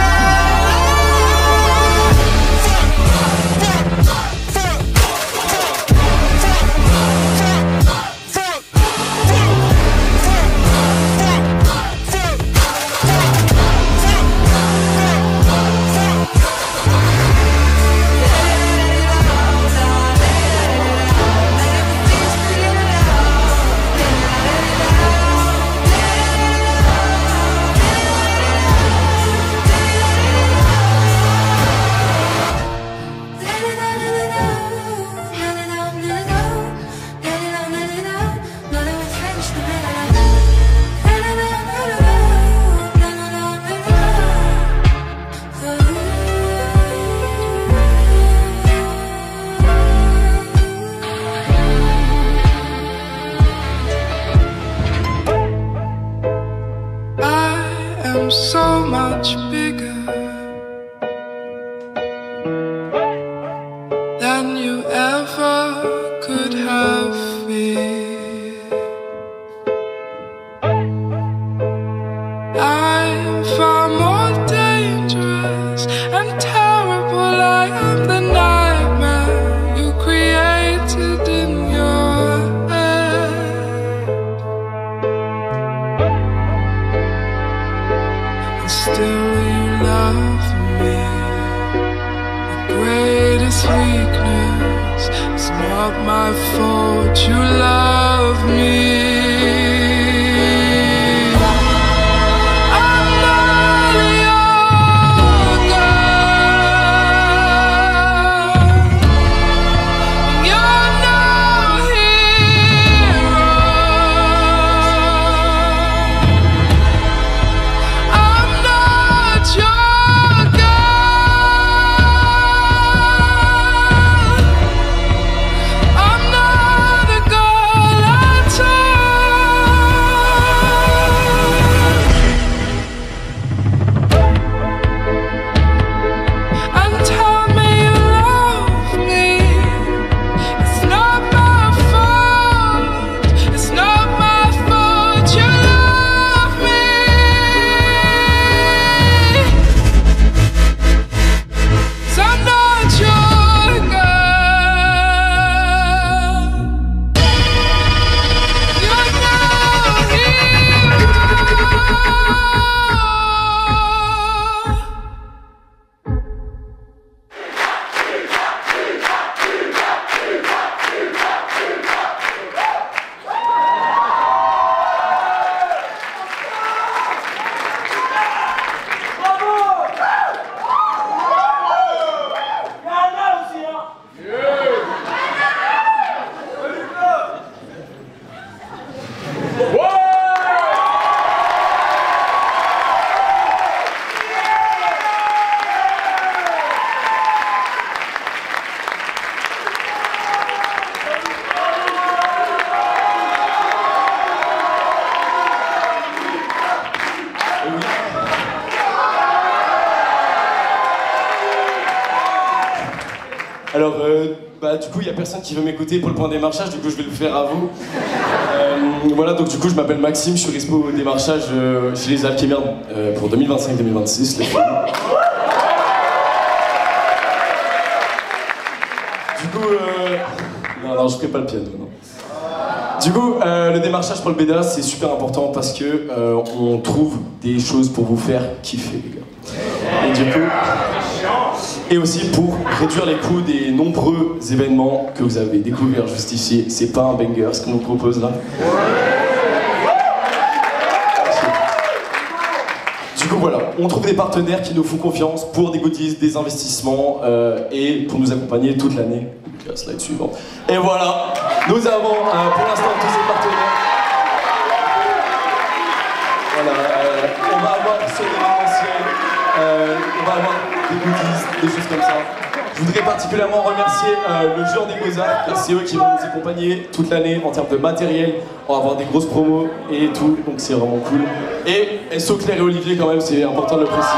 weakness. It's not my fault you love me. Alors, du coup, il n'y a personne qui veut m'écouter pour le point démarchage, du coup, je vais le faire à vous. Voilà, donc du coup, je m'appelle Maxime, je suis respo au démarchage chez les Alchimiens pour 2025-2026, les filles. Du coup, non, je ferai pas le piano, non. Du coup, le démarchage pour le BDA, c'est super important parce que on trouve des choses pour vous faire kiffer, les gars. Et du coup... Et aussi pour réduire les coûts des nombreux événements que vous avez découverts juste ici. C'est pas un banger ce qu'on vous propose là. Du coup voilà, on trouve des partenaires qui nous font confiance pour des goodies, des investissements et pour nous accompagner toute l'année. La slide suivante. Et voilà, nous avons pour l'instant tous ces partenaires. Voilà, on va avoir sur l'événementiel, on va avoir des goodies, des choses comme ça. Je voudrais particulièrement remercier le Genre des Beaux-Arts, car c'est eux qui vont nous accompagner toute l'année en termes de matériel. On va avoir des grosses promos et tout, donc c'est vraiment cool. Et SO Claire et Olivier quand même, c'est important de le préciser.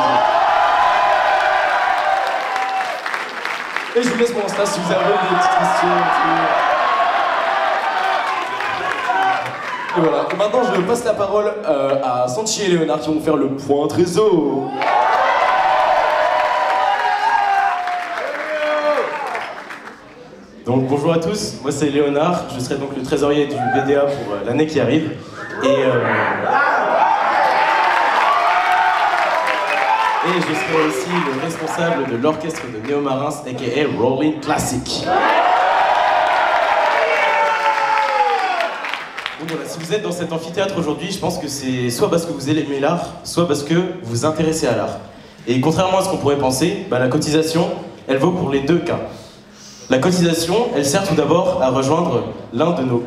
Et je vous laisse mon Insta si vous avez des petites questions. Et voilà, et maintenant je passe la parole à Sanchi et Léonard qui vont faire le point trésor. Donc bonjour à tous, moi c'est Léonard, je serai donc le trésorier du BDA pour l'année qui arrive. Et je serai aussi le responsable de l'orchestre de Néo Marins, aka Rolling Classic. Donc voilà, si vous êtes dans cet amphithéâtre aujourd'hui, je pense que c'est soit parce que vous aimez l'art, soit parce que vous vous intéressez à l'art. Et contrairement à ce qu'on pourrait penser, la cotisation, elle vaut pour les deux cas. La cotisation, elle sert tout d'abord à rejoindre l'un de nos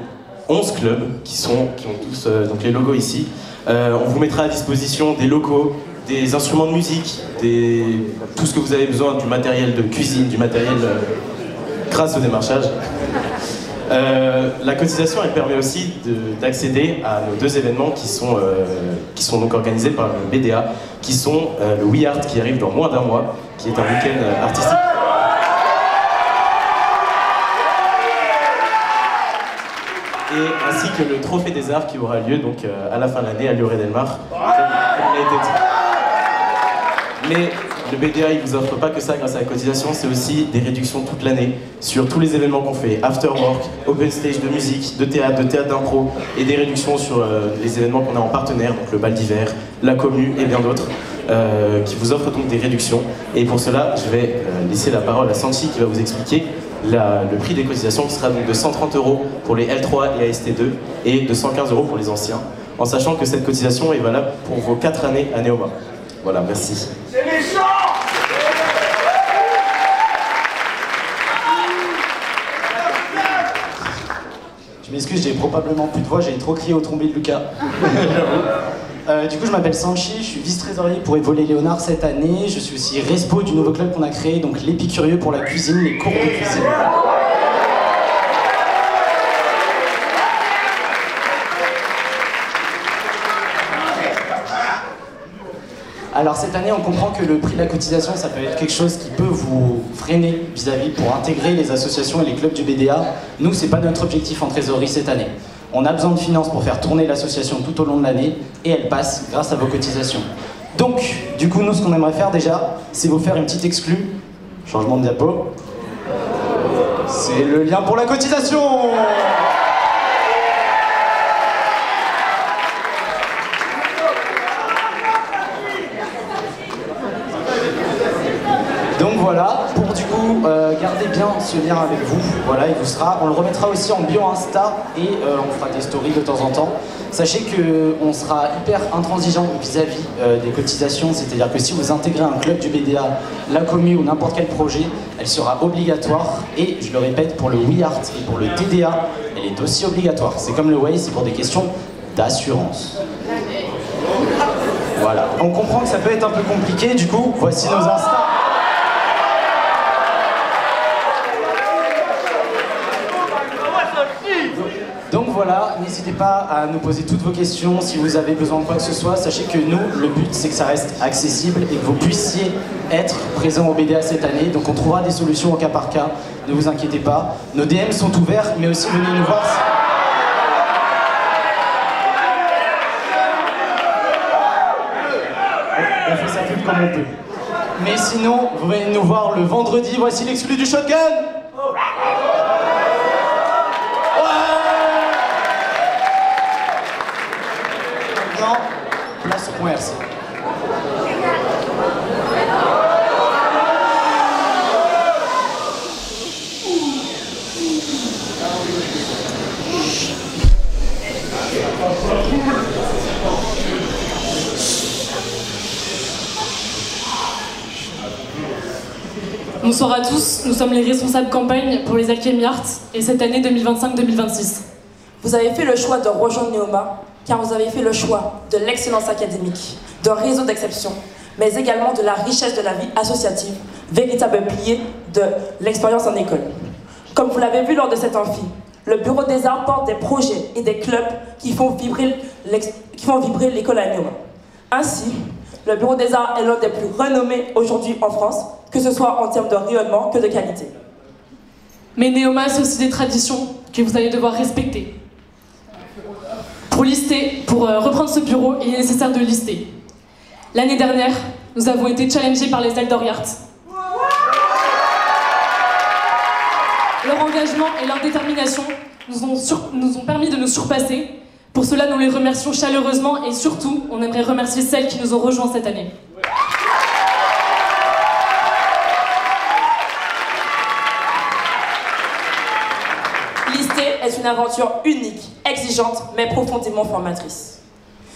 11 clubs qui ont tous donc les logos ici. On vous mettra à disposition des locaux, des instruments de musique, tout ce que vous avez besoin, du matériel de cuisine, du matériel grâce au démarchage. La cotisation, elle permet aussi d'accéder à nos deux événements qui sont donc organisés par le BDA, qui sont le We Art qui arrive dans moins d'un mois, qui est un week-end artistique. Et ainsi que le Trophée des Arts qui aura lieu donc à la fin de l'année à Lloret-Delmar, comme il a été dit. Mais le BDA il vous offre pas que ça grâce à la cotisation, c'est aussi des réductions toute l'année sur tous les événements qu'on fait, after work, open stage de musique, de théâtre d'impro, et des réductions sur les événements qu'on a en partenaire, donc le bal d'hiver, la commu et bien d'autres. qui vous offre donc des réductions. Et pour cela, je vais laisser la parole à Sanchi qui va vous expliquer le prix des cotisations qui sera donc de 130 € pour les L3 et AST2 et de 115 € pour les anciens, en sachant que cette cotisation est valable pour vos 4 années à Neoma. Voilà, merci. C'est méchant! Je m'excuse, j'ai probablement plus de voix, j'ai trop crié au trombé de Lucas. Du coup, je m'appelle Sanchi, je suis vice-trésorier pour Évoluer Léonard cette année. Je suis aussi respo du nouveau club qu'on a créé, donc l'Épicurieux pour la cuisine, les cours de cuisine. Alors cette année, on comprend que le prix de la cotisation, ça peut être quelque chose qui peut vous freiner vis-à-vis pour intégrer les associations et les clubs du BDA. Nous, c'est pas notre objectif en trésorerie cette année. On a besoin de finances pour faire tourner l'association tout au long de l'année et elle passe grâce à vos cotisations. Donc, du coup, nous, ce qu'on aimerait faire déjà, c'est vous faire une petite exclue. Changement de diapo. C'est le lien pour la cotisation. Donc voilà, pour du coup garder bien ce lien avec vous, voilà, il vous sera, on le remettra aussi en bio Insta et on fera des stories de temps en temps. Sachez qu'on sera hyper intransigeant vis-à-vis des cotisations, c'est-à-dire que si vous intégrez un club du BDA, la commu ou n'importe quel projet, elle sera obligatoire et je le répète, pour le WeArt et pour le TDA, elle est aussi obligatoire. C'est comme le Way, c'est pour des questions d'assurance. Voilà, on comprend que ça peut être un peu compliqué, du coup, voici nos Insta. Donc voilà, n'hésitez pas à nous poser toutes vos questions, si vous avez besoin de quoi que ce soit, sachez que nous, le but c'est que ça reste accessible et que vous puissiez être présent au BDA cette année, donc on trouvera des solutions au cas par cas, ne vous inquiétez pas. Nos DM sont ouverts, mais aussi venez nous voir. On fait ça plus comme on peut. Mais sinon, vous venez nous voir le vendredi, voici l'exclu du shotgun. Place au point RC. Bonsoir à tous, nous sommes les responsables campagne pour les Alchemy Arts et cette année 2025-2026. Vous avez fait le choix de rejoindre Neoma car vous avez fait le choix de l'excellence académique, d'un réseau d'exception, mais également de la richesse de la vie associative, véritable pilier de l'expérience en école. Comme vous l'avez vu lors de cet amphi, le Bureau des Arts porte des projets et des clubs qui font vibrer l'école à Neoma. Ainsi, le Bureau des Arts est l'un des plus renommés aujourd'hui en France, que ce soit en termes de rayonnement que de qualité. Mais Neoma, c'est aussi des traditions que vous allez devoir respecter. Pour reprendre ce bureau, il est nécessaire de lister. L'année dernière, nous avons été challengés par les Eldoriards. Leur engagement et leur détermination nous ont permis de nous surpasser. Pour cela, nous les remercions chaleureusement et surtout, on aimerait remercier celles qui nous ont rejoints cette année. Est une aventure unique, exigeante, mais profondément formatrice.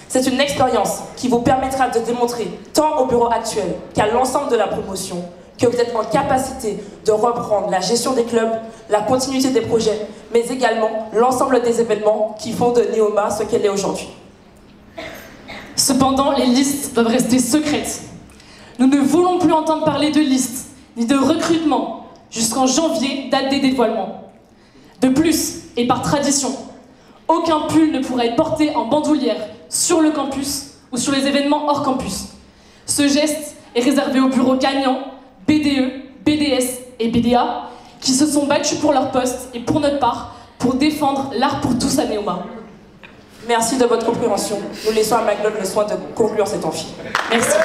C'est une expérience qui vous permettra de démontrer, tant au bureau actuel qu'à l'ensemble de la promotion, que vous êtes en capacité de reprendre la gestion des clubs, la continuité des projets, mais également l'ensemble des événements qui font de Neoma ce qu'elle est aujourd'hui. Cependant, les listes doivent rester secrètes. Nous ne voulons plus entendre parler de listes, ni de recrutement, jusqu'en janvier, date des dévoilements. De plus, et par tradition, aucun pull ne pourra être porté en bandoulière sur le campus ou sur les événements hors campus. Ce geste est réservé aux bureaux gagnants, BDE, BDS et BDA, qui se sont battus pour leur poste et pour notre part, pour défendre l'art pour tous à Neoma. Merci de votre compréhension. Nous laissons à Magnotte le soin de conclure cet amphi. Merci.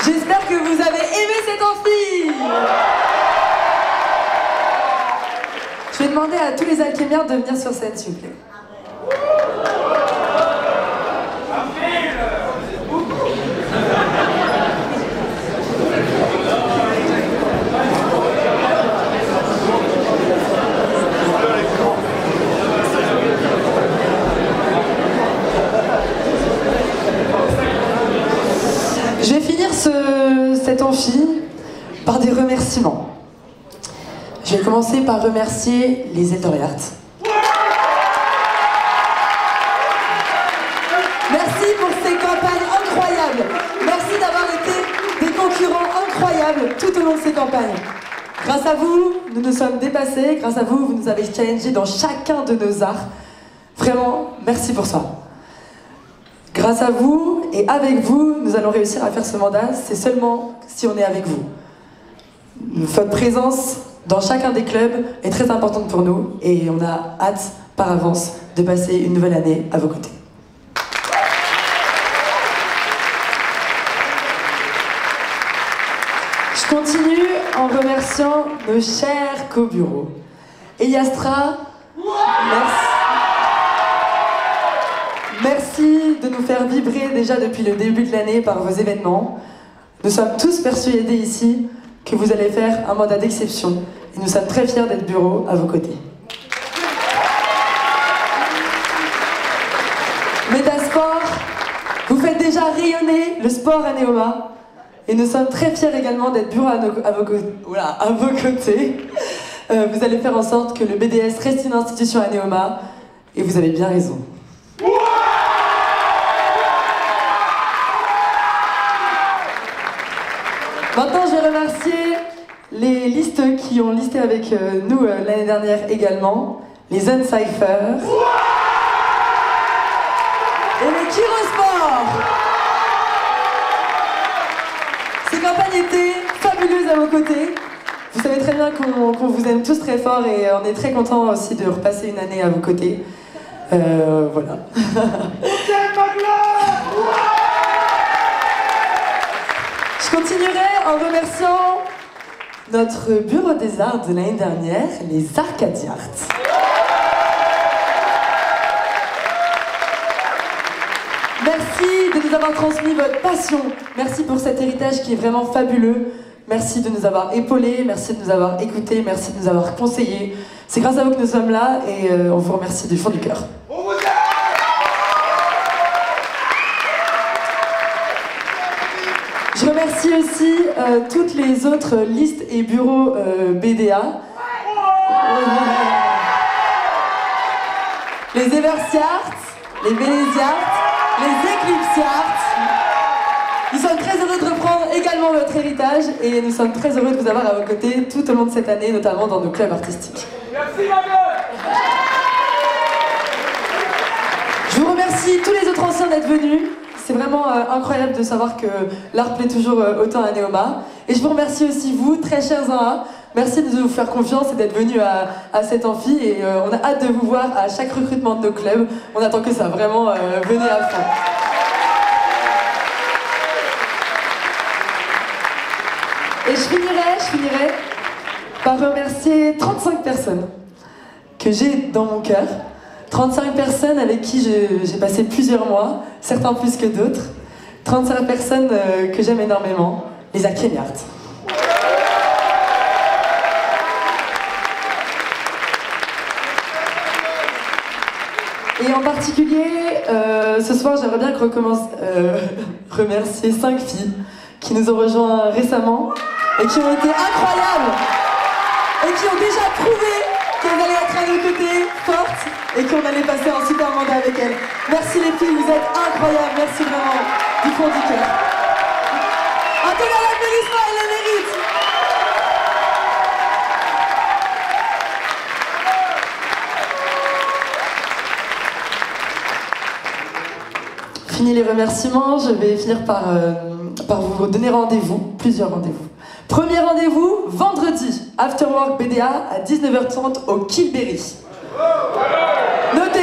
J'espère que vous avez aimé cet amphi. Je vais demander à à tous les alchémières de venir sur scène, s'il vous plaît. Je vais finir cet amphi par des remerciements. Je vais commencer par remercier les Eldoriards. Merci pour ces campagnes incroyables. Merci d'avoir été des concurrents incroyables tout au long de ces campagnes. Grâce à vous, nous nous sommes dépassés. Grâce à vous, vous nous avez challengés dans chacun de nos arts. Vraiment, merci pour ça. Grâce à vous et avec vous, nous allons réussir à faire ce mandat. C'est seulement si on est avec vous. Votre présence dans chacun des clubs est très importante pour nous et on a hâte par avance de passer une nouvelle année à vos côtés. Je continue en remerciant nos chers co-bureaux. Eliastra, merci. Merci de nous faire vibrer déjà depuis le début de l'année par vos événements. Nous sommes tous persuadés ici que vous allez faire un mandat d'exception et nous sommes très fiers d'être bureau à vos côtés. Métasport, vous faites déjà rayonner le sport à Neoma et nous sommes très fiers également d'être bureau à vos côtés. Vous allez faire en sorte que le BDS reste une institution à Neoma et vous avez bien raison. Maintenant, je vais remercier les listes qui ont listé avec nous l'année dernière également, les Uncypher et les Kirosport. Ces campagnes étaient fabuleuses à vos côtés. Vous savez très bien qu'on vous aime tous très fort et on est très contents aussi de repasser une année à vos côtés. Voilà. Je continuerai en remerciant notre bureau des arts de l'année dernière, les Arcadiards. Merci de nous avoir transmis votre passion. Merci pour cet héritage qui est vraiment fabuleux. Merci de nous avoir épaulés, merci de nous avoir écoutés, merci de nous avoir conseillés. C'est grâce à vous que nous sommes là et on vous remercie du fond du cœur. Je remercie aussi toutes les autres listes et bureaux BDA. Les Eversiards, les Bélésiards, les Eclipsiards. Nous sommes très heureux de reprendre également votre héritage et nous sommes très heureux de vous avoir à vos côtés tout au long de cette année, notamment dans nos clubs artistiques. Merci ma gueule. Je vous remercie tous les autres anciens d'être venus. C'est vraiment incroyable de savoir que l'art plaît toujours autant à Neoma. Et je vous remercie aussi vous, très chers 1A. Merci de vous faire confiance et d'être venus à cet amphi. Et on a hâte de vous voir à chaque recrutement de nos clubs. On attend que ça, vraiment, venez à fond. Et je finirai par remercier 35 personnes que j'ai dans mon cœur. 35 personnes avec qui j'ai passé plusieurs mois, certains plus que d'autres. 35 personnes que j'aime énormément, les Alchémiards. Et en particulier, ce soir, j'aimerais bien que remercier 5 filles qui nous ont rejoints récemment et qui ont été incroyables et qui ont déjà prouvé qu'elles allaient être à nos côtés, fortes, et qu'on allait passer un super mandat avec elles. Merci les filles, vous êtes incroyables, merci vraiment, du fond du cœur. Un tonnerre d'applaudissements, elles le méritent. Fini les remerciements, je vais finir par vous donner rendez-vous, plusieurs rendez-vous. Premier rendez-vous, vendredi, Afterwork BDA à 19h30 au Kilberry. Notez.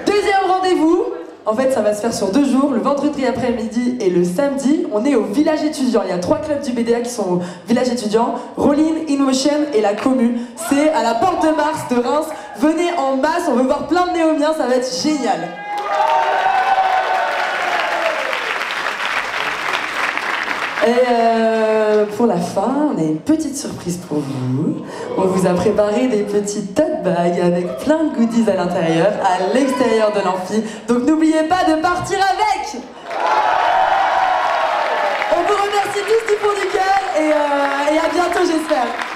Deuxième rendez-vous, En fait, ça va se faire sur 2 jours, le vendredi après-midi et le samedi. On est au village étudiant. Il y a 3 clubs du BDA qui sont au village étudiant. Rollin, InMotion et la Commu. C'est à la Porte de Mars de Reims. Venez en masse, on veut voir plein de néomiens, ça va être génial. Et pour la fin, on a une petite surprise pour vous. On vous a préparé des petites tote bags avec plein de goodies à l'intérieur, à l'extérieur de l'amphi. Donc n'oubliez pas de partir avec. On vous remercie tous du fond du cœur et à bientôt j'espère.